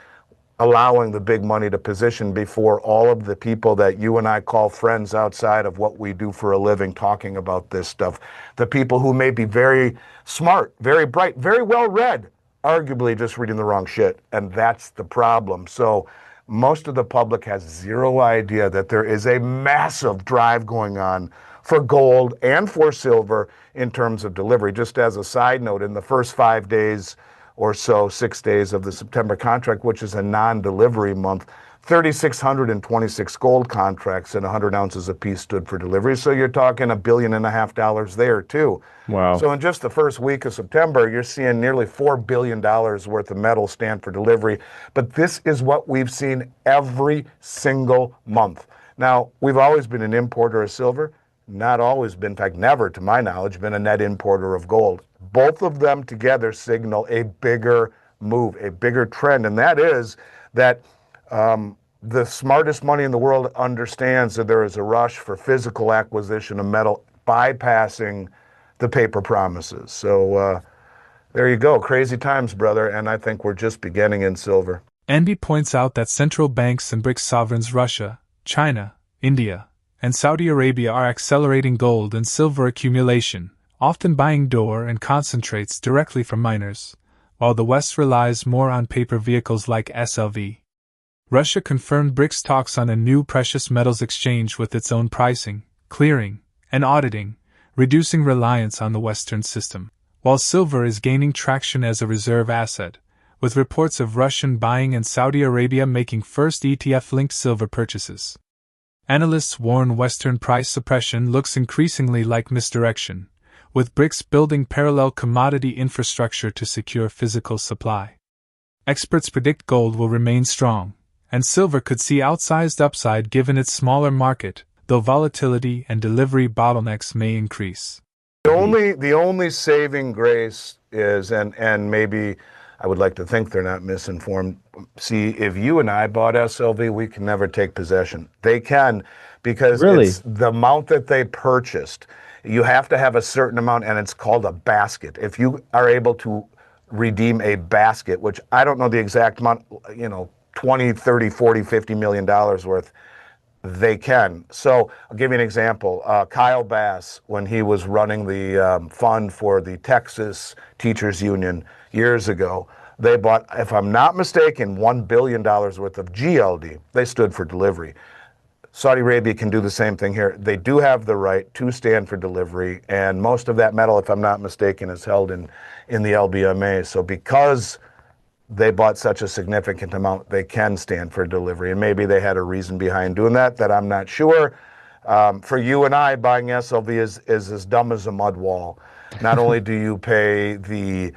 allowing the big money to position before all of the people that you and I call friends outside of what we do for a living, talking about this stuff. The people who may be very smart, very bright, very well read, arguably just reading the wrong shit. And that's the problem. So most of the public has zero idea that there is a massive drive going on for gold and for silver in terms of delivery. Just as a side note, in the first 5 days or so, 6 days of the September contract, which is a non-delivery month, 3,626 gold contracts and 100 ounces apiece stood for delivery. So you're talking $1.5 billion there too. Wow. So in just the first week of September, you're seeing nearly $4 billion worth of metal stand for delivery. But this is what we've seen every single month. Now, we've always been an importer of silver, not always been, in fact, never, to my knowledge, been a net importer of gold. Both of them together signal a bigger move, a bigger trend, and that is that the smartest money in the world understands that there is a rush for physical acquisition of metal, bypassing the paper promises. So there you go. Crazy times, brother, and I think we're just beginning in silver. Enby points out that central banks and BRICS sovereigns Russia, China, India, and Saudi Arabia are accelerating gold and silver accumulation, often buying ore and concentrates directly from miners, while the West relies more on paper vehicles like SLV. Russia confirmed BRICS talks on a new precious metals exchange with its own pricing, clearing, and auditing, reducing reliance on the Western system, while silver is gaining traction as a reserve asset, with reports of Russian buying and Saudi Arabia making first ETF-linked silver purchases. Analysts warn Western price suppression looks increasingly like misdirection, with BRICS building parallel commodity infrastructure to secure physical supply. Experts predict gold will remain strong, and silver could see outsized upside given its smaller market, though volatility and delivery bottlenecks may increase. The only saving grace is, and maybe I would like to think they're not misinformed. See, if you and I bought SLV, we can never take possession. They can, because it's the amount that they purchased. You have to have a certain amount, and it's called a basket. If you are able to redeem a basket, which I don't know the exact amount, 20, 30, 40, $50 million worth, they can. So I'll give you an example. Kyle Bass, when he was running the fund for the Texas Teachers Union years ago, They bought, if I'm not mistaken, $1 billion worth of GLD. They stood for delivery. Saudi Arabia can do the same thing here. They do have the right to stand for delivery, and most of that metal, if I'm not mistaken, is held in the LBMA. So because they bought such a significant amount, they can stand for delivery. And maybe they had a reason behind doing that I'm not sure. For you and I, buying SLV is as dumb as a mud wall. Not only do you pay the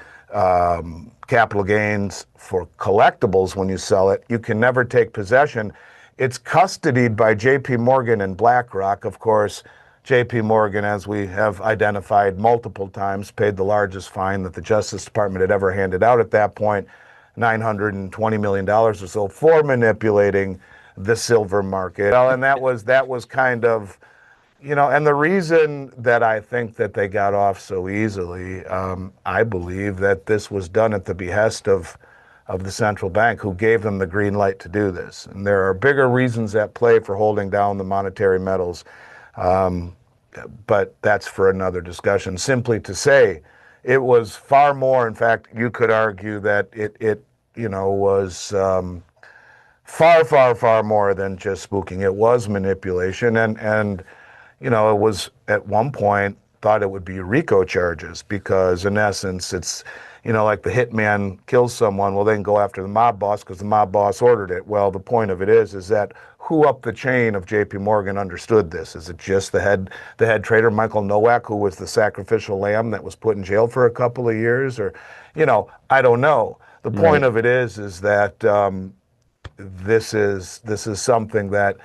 capital gains for collectibles when you sell it, you can never take possession. It's custodied by JP Morgan and BlackRock. Of course, JP Morgan, as we have identified multiple times, paid the largest fine that the Justice Department had ever handed out at that point, $920 million or so, for manipulating the silver market. Well, and that was kind of, and the reason that I think that they got off so easily, I believe that this was done at the behest of the central bank, who gave them the green light to do this. And there are bigger reasons at play for holding down the monetary metals, but that's for another discussion. Simply to say, it was far more. In fact, you could argue that it was far, far, far more than just spooking. It was manipulation, and it was at one point thought it would be RICO charges, because in essence it's, like the hitman kills someone, well, they can go after the mob boss because the mob boss ordered it. Well, the point of it is that who up the chain of JP Morgan understood this? Is it just the head trader, Michael Nowak, who was the sacrificial lamb that was put in jail for a couple of years? Or, I don't know. The point of it is that this is something that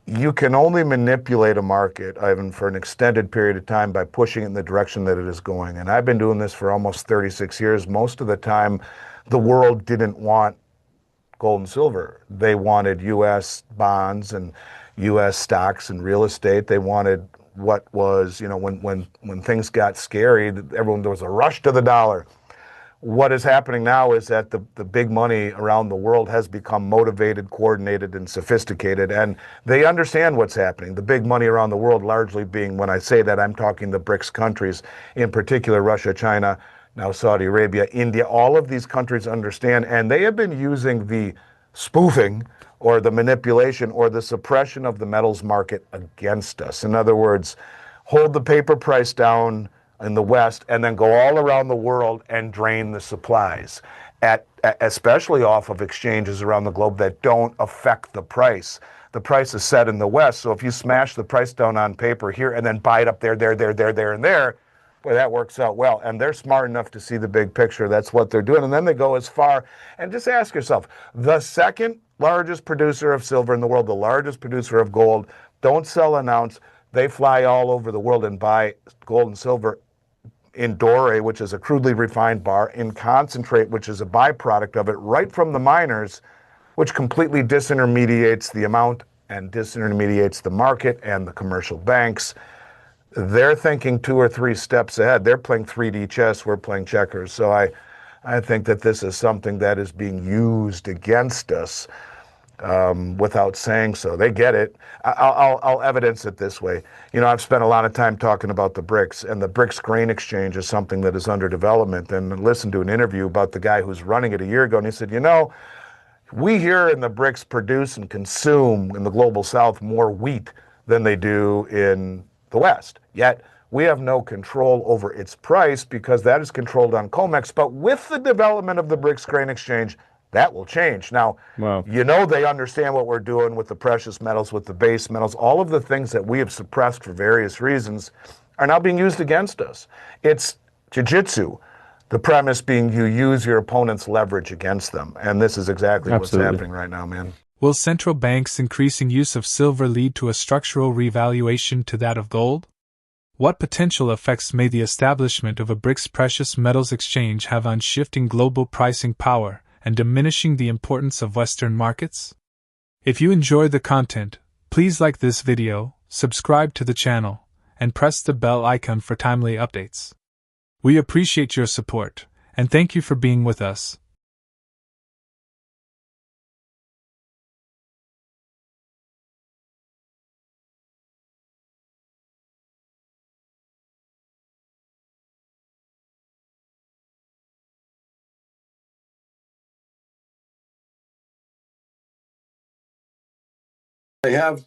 you can only manipulate a market, Ivan, for an extended period of time by pushing it in the direction that it is going. And I've been doing this for almost 36 years. Most of the time, the world didn't want gold and silver. They wanted U.S. bonds and U.S. stocks and real estate. They wanted what was, when things got scary, there was a rush to the dollar. What is happening now is that the big money around the world has become motivated, coordinated, and sophisticated, and they understand what's happening. The big money around the world largely being, when I say that, I'm talking the BRICS countries, in particular Russia, China, now Saudi Arabia, India. All of these countries understand, and they have been using the spoofing or the manipulation or the suppression of the metals market against us. In other words, hold the paper price down in the West, and then go all around the world and drain the supplies, especially off of exchanges around the globe that don't affect the price. The price is set in the West, so if you smash the price down on paper here and then buy it up there, and there, boy, that works out well. And they're smart enough to see the big picture. That's what they're doing. And then they go as far, and just ask yourself, the second largest producer of silver in the world, the largest producer of gold, don't sell an ounce. They fly all over the world and buy gold and silver in doré, which is a crudely refined bar, in concentrate, which is a byproduct of it, right from the miners, which completely disintermediates the amount and disintermediates the market and the commercial banks. They're thinking 2 or 3 steps ahead. They're playing 3D chess, we're playing checkers. So I think that this is something that is being used against us without saying so. They get it. I'll evidence it this way. I've spent a lot of time talking about the BRICS, and the BRICS grain exchange is something that is under development. And I listened to an interview about the guy who's running it a year ago, and he said, we here in the BRICS produce and consume in the global south more wheat than they do in the West. Yet we have no control over its price because that is controlled on COMEX. But with the development of the BRICS grain exchange, that will change. Now, Wow. They understand what we're doing with the precious metals, with the base metals. All of the things that we have suppressed for various reasons are now being used against us. It's jiu-jitsu. The premise being you use your opponent's leverage against them. And this is exactly what's happening right now, man. Will central banks' increasing use of silver lead to a structural revaluation to that of gold? What potential effects may the establishment of a BRICS precious metals exchange have on shifting global pricing power and diminishing the importance of Western markets? If you enjoy the content, please like this video, subscribe to the channel, and press the bell icon for timely updates. We appreciate your support, and thank you for being with us. I have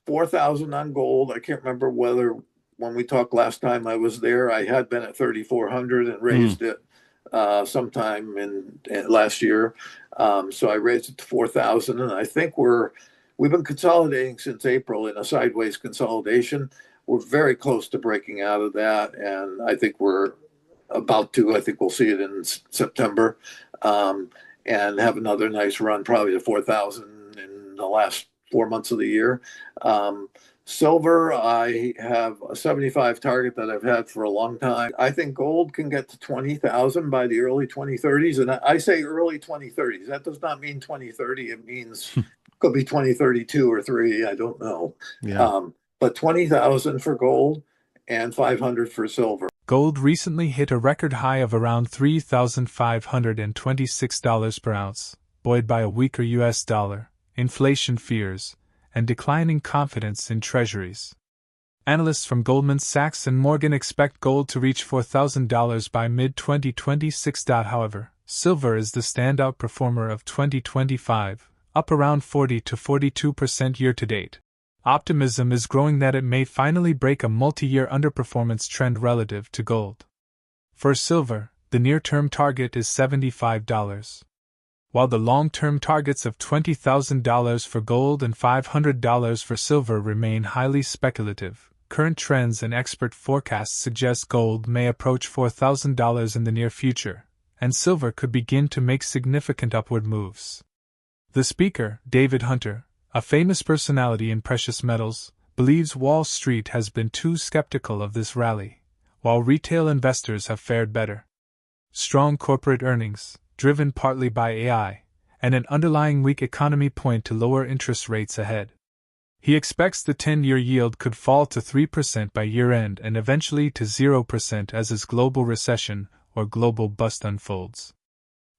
4,000 on gold. I can't remember whether when we talked last time I was there, I had been at 3,400 and raised it sometime in last year. So I raised it to 4,000, and I think we've been consolidating since April in a sideways consolidation. We're very close to breaking out of that, and I think we're about to. I think we'll see it in September, and have another nice run, probably to 4,000 in the last 4 months of the year. Silver, I have a 75 target that I've had for a long time. I think gold can get to 20,000 by the early 2030s. And I say early 2030s. That does not mean 2030. It means could be 2032 or 3. I don't know. Yeah. But 20,000 for gold and 500 for silver. Gold recently hit a record high of around $3,526 per ounce, buoyed by a weaker US dollar, inflation fears, and declining confidence in treasuries. Analysts from Goldman Sachs and Morgan expect gold to reach $4,000 by mid-2026. However, silver is the standout performer of 2025, up around 40 to 42% year-to-date. Optimism is growing that it may finally break a multi-year underperformance trend relative to gold. For silver, the near-term target is $75. While the long-term targets of $20,000 for gold and $500 for silver remain highly speculative, current trends and expert forecasts suggest gold may approach $4,000 in the near future, and silver could begin to make significant upward moves. The speaker, David Hunter, a famous personality in precious metals, believes Wall Street has been too skeptical of this rally, while retail investors have fared better. Strong corporate earnings, driven partly by AI, and an underlying weak economy point to lower interest rates ahead. He expects the 10-year yield could fall to 3% by year-end and eventually to 0% as his global recession or global bust unfolds.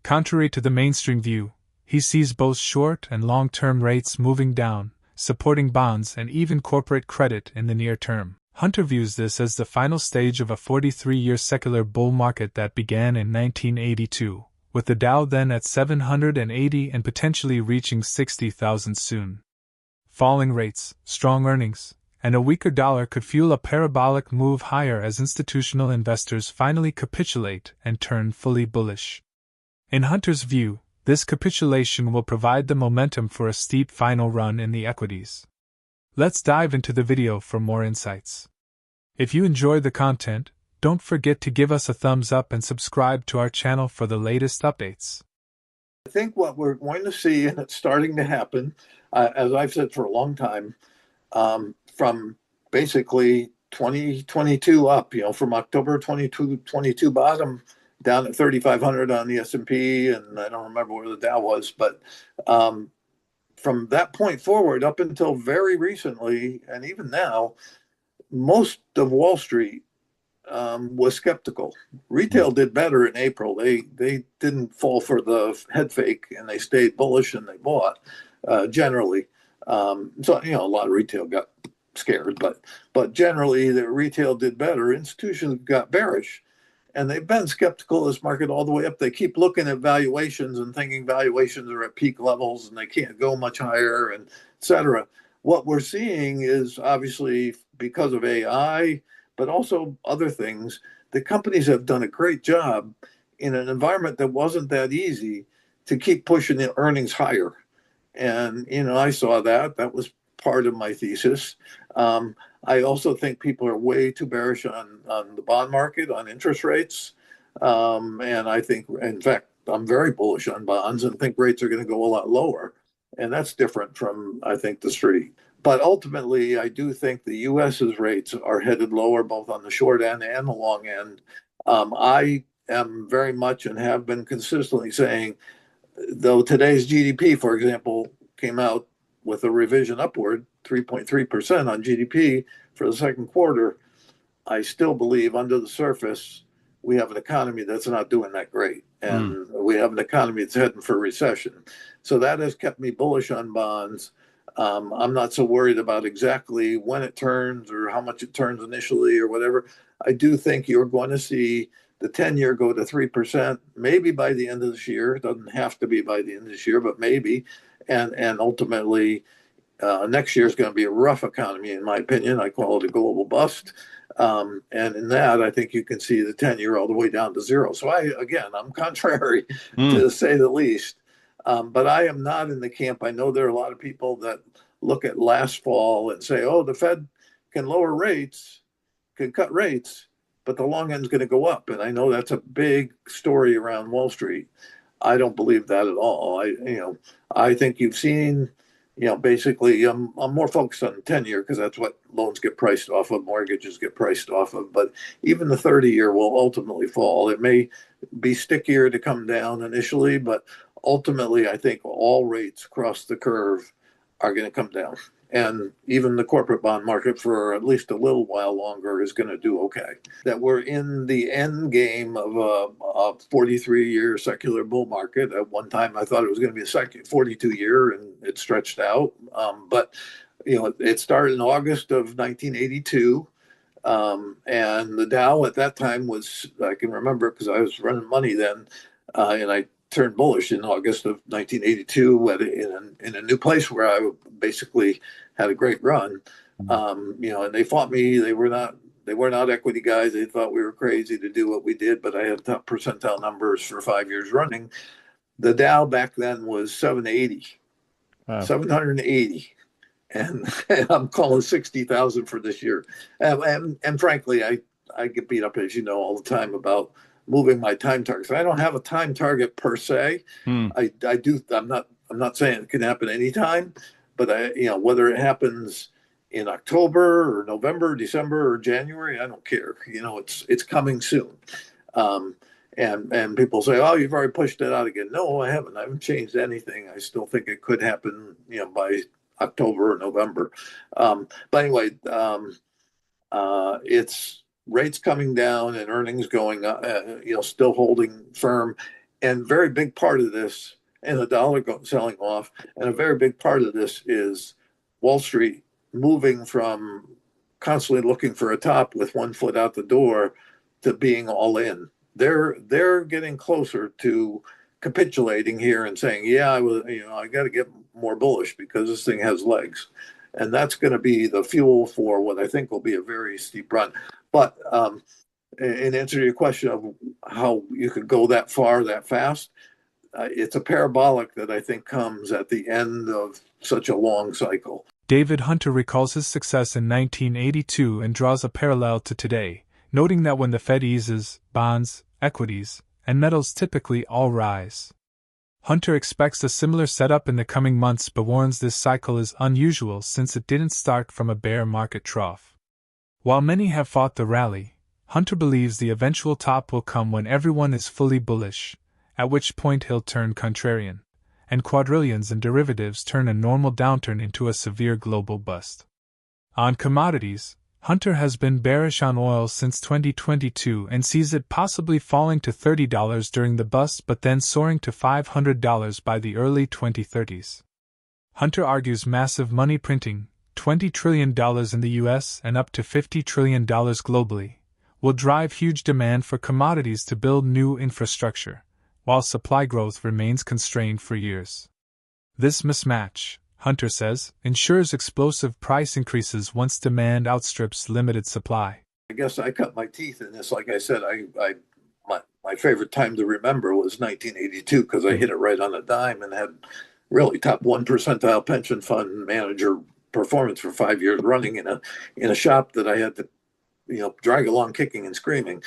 Contrary to the mainstream view, he sees both short and long-term rates moving down, supporting bonds and even corporate credit in the near term. Hunter views this as the final stage of a 43-year secular bull market that began in 1982. With the Dow then at 780 and potentially reaching 60,000 soon. Falling rates, strong earnings, and a weaker dollar could fuel a parabolic move higher as institutional investors finally capitulate and turn fully bullish. In Hunter's view, this capitulation will provide the momentum for a steep final run in the equities. Let's dive into the video for more insights. If you enjoy the content, don't forget to give us a thumbs up and subscribe to our channel for the latest updates. I think what we're going to see, and it's starting to happen, as I've said for a long time, from basically 2022 up, from October 2022 bottom down at 3,500 on the S&P, and I don't remember where the Dow was, but from that point forward up until very recently, and even now, most of Wall Street was skeptical. Retail did better in April. They didn't fall for the head fake, and they stayed bullish and they bought generally. So a lot of retail got scared, but generally the retail did better. Institutions got bearish, and they've been skeptical of this market all the way up. They keep looking at valuations and thinking valuations are at peak levels and they can't go much higher, and et cetera. What we're seeing is obviously because of AI, but also other things, the companies have done a great job in an environment that wasn't that easy to keep pushing the earnings higher. And, I saw that. That was part of my thesis. I also think people are way too bearish on the bond market, on interest rates. And I think, in fact, I'm very bullish on bonds and think rates are going to go a lot lower. And that's different from, I think, the street. But ultimately, I do think the U.S.'s rates are headed lower, both on the short end and the long end. I am very much and have been consistently saying, though today's GDP, for example, came out with a revision upward, 3.3% on GDP for the second quarter, I still believe under the surface, we have an economy that's not doing that great. And we have an economy that's heading for recession. So that has kept me bullish on bonds. I'm not so worried about exactly when it turns or how much it turns initially or whatever. I do think you're going to see the 10-year go to 3%, maybe by the end of this year. It doesn't have to be by the end of this year, but maybe. And ultimately, Next year is going to be a rough economy, in my opinion. I call it a global bust. And in that, I think you can see the 10-year all the way down to zero. So I'm contrary to say the least. But I am not in the camp. I know there are a lot of people that look at last fall and say, oh, the Fed can lower rates, can cut rates, but the long end's going to go up. And I know that's a big story around Wall Street. I don't believe that at all. I think you've seen, basically, I'm more focused on the 10-year because that's what loans get priced off of, mortgages get priced off of. But even the 30-year will ultimately fall. It may be stickier to come down initially, but ultimately, I think all rates across the curve are going to come down. And even the corporate bond market for at least a little while longer is going to do okay. That we're in the end game of a 43-year secular bull market. At one time, I thought it was going to be a 42-year, and it stretched out. But it started in August of 1982. And the Dow at that time was, I can remember because I was running money then, and I turned bullish in August of 1982 in a new place where I basically had a great run. And they fought me. They were not equity guys. They thought we were crazy to do what we did, but I had top percentile numbers for 5 years running. The Dow back then was 780, 780. And I'm calling 60,000 for this year. And frankly, I get beat up, as you know, all the time about moving my time targets. I don't have a time target per se. I do. I'm not saying it can happen anytime, but whether it happens in October or November, December or January, I don't care. It's coming soon. And people say, oh, you've already pushed it out again. No, I haven't. I haven't changed anything. I still think it could happen, by October or November. But anyway, it's rates coming down and earnings going up, still holding firm. And very big part of this, and the dollar selling off, and a very big part of this is Wall Street moving from constantly looking for a top with one foot out the door to being all in. They're getting closer to capitulating here and saying, yeah, I got to get more bullish because this thing has legs. And that's going to be the fuel for what I think will be a very steep run. But in answer to your question of how you could go that far, that fast, it's a parabolic that I think comes at the end of such a long cycle. David Hunter recalls his success in 1982 and draws a parallel to today, noting that when the Fed eases, bonds, equities, and metals typically all rise. Hunter expects a similar setup in the coming months but warns this cycle is unusual since it didn't start from a bear market trough. While many have fought the rally, Hunter believes the eventual top will come when everyone is fully bullish, at which point he'll turn contrarian, and quadrillions in derivatives turn a normal downturn into a severe global bust. On commodities, Hunter has been bearish on oil since 2022 and sees it possibly falling to $30 during the bust but then soaring to $500 by the early 2030s. Hunter argues massive money printing, $20 trillion in the US and up to $50 trillion globally, will drive huge demand for commodities to build new infrastructure, while supply growth remains constrained for years. This mismatch, Hunter says, ensures explosive price increases once demand outstrips limited supply. I guess I cut my teeth in this. Like I said, my favorite time to remember was 1982 because I hit it right on a dime and had really top 1 percentile pension fund manager performance for 5 years running in a shop that I had to drag along kicking and screaming.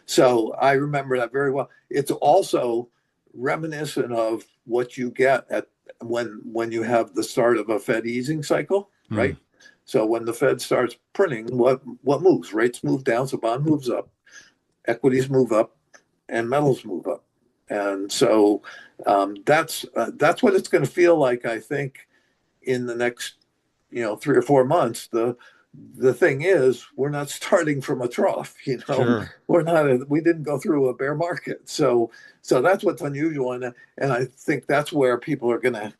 So I remember that very well. It's also reminiscent of what you get at when you have the start of a Fed easing cycle, right? So when the Fed starts printing, what moves? Rates move down, so bond moves up, equities move up, and metals move up. And so that's what it's going to feel like, I think, in the next 3 or 4 months. The thing is, we're not starting from a trough. Sure. We didn't go through a bear market. So that's what's unusual, and I think that's where people are going to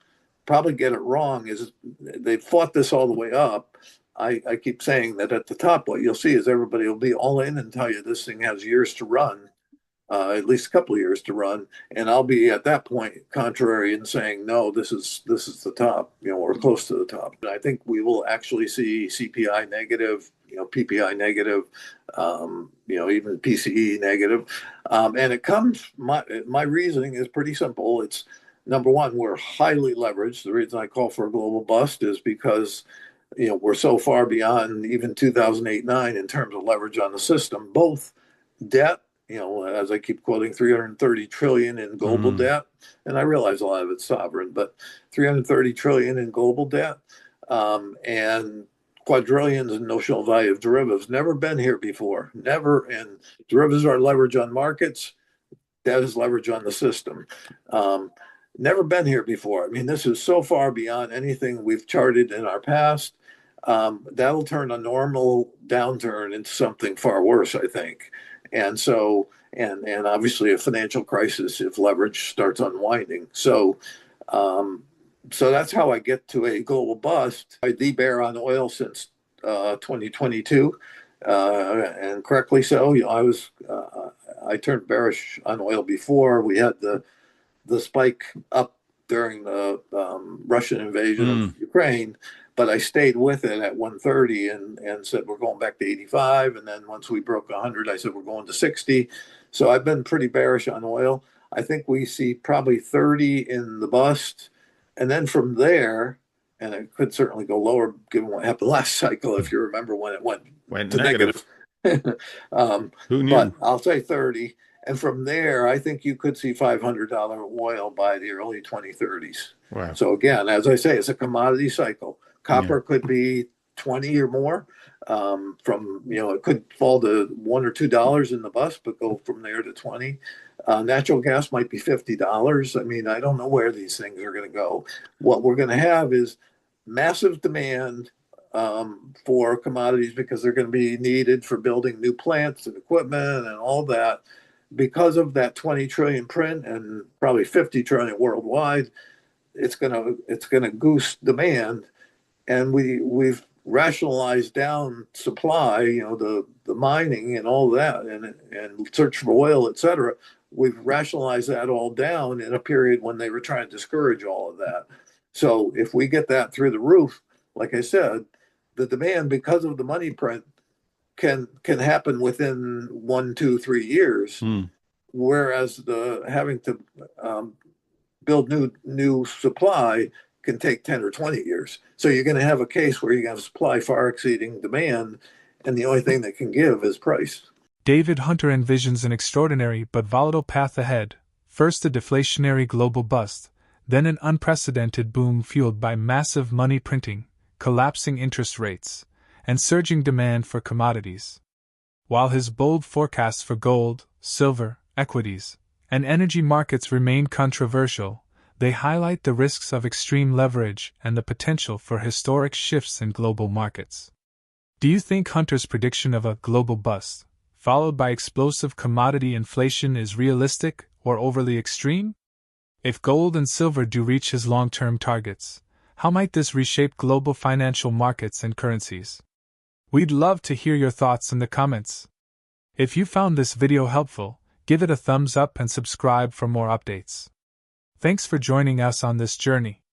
probably get it wrong. Is they fought this all the way up. I keep saying that at the top, what you'll see is everybody will be all in and tell you this thing has years to run. at least a couple of years to run, and I'll be at that point contrary and saying no, this is the top, or close to the top. And I think we will actually see CPI negative, PPI negative, even PCE negative, and it comes. My reasoning is pretty simple. It's number one, we're highly leveraged. The reason I call for a global bust is because we're so far beyond even 2008-9 in terms of leverage on the system, both debt, as I keep quoting, 330 trillion in global debt, and I realize a lot of it's sovereign, but 330 trillion in global debt, and quadrillions in notional value of derivatives. Never been here before, never. And derivatives are leverage on markets, debt is leverage on the system. Never been here before. I mean, this is so far beyond anything we've charted in our past. That'll turn a normal downturn into something far worse, I think. And so, and obviously a financial crisis if leverage starts unwinding. So that's how I get to a global bust. I de-bear on oil since 2022, and correctly so. I turned bearish on oil before. We had the spike up during the Russian invasion of Ukraine, but I stayed with it at 130 and said we're going back to 85. And then once we broke 100, I said we're going to 60. So I've been pretty bearish on oil. I think we see probably 30 in the bust. And then from there, and it could certainly go lower given what happened last cycle, if you remember when it went to negative. Who knew? But I'll say 30. And from there, I think you could see $500 oil by the early 2030s. Wow. So again, as I say, it's a commodity cycle. Copper could be 20 or more. It could fall to $1 or $2 in the bust, but go from there to 20. Natural gas might be $50. I mean, I don't know where these things are going to go. What we're going to have is massive demand for commodities because they're going to be needed for building new plants and equipment and all that. Because of that 20 trillion print and probably 50 trillion worldwide, it's gonna goose demand, and we've rationalized down supply, the mining and all that, and search for oil, et cetera. We've rationalized that all down in a period when they were trying to discourage all of that. So if we get that through the roof, like I said, the demand because of the money print can happen within 1, 2, 3 years, whereas having to build new supply can take 10 or 20 years. So you're going to have a case where you have supply far exceeding demand, and the only thing that can give is price. David Hunter envisions an extraordinary but volatile path ahead. First, a deflationary global bust, then an unprecedented boom fueled by massive money printing, collapsing interest rates, and surging demand for commodities. While his bold forecasts for gold, silver, equities, and energy markets remain controversial, they highlight the risks of extreme leverage and the potential for historic shifts in global markets. Do you think Hunter's prediction of a global bust, followed by explosive commodity inflation, is realistic or overly extreme? If gold and silver do reach his long-term targets, how might this reshape global financial markets and currencies? We'd love to hear your thoughts in the comments. If you found this video helpful, give it a thumbs up and subscribe for more updates. Thanks for joining us on this journey.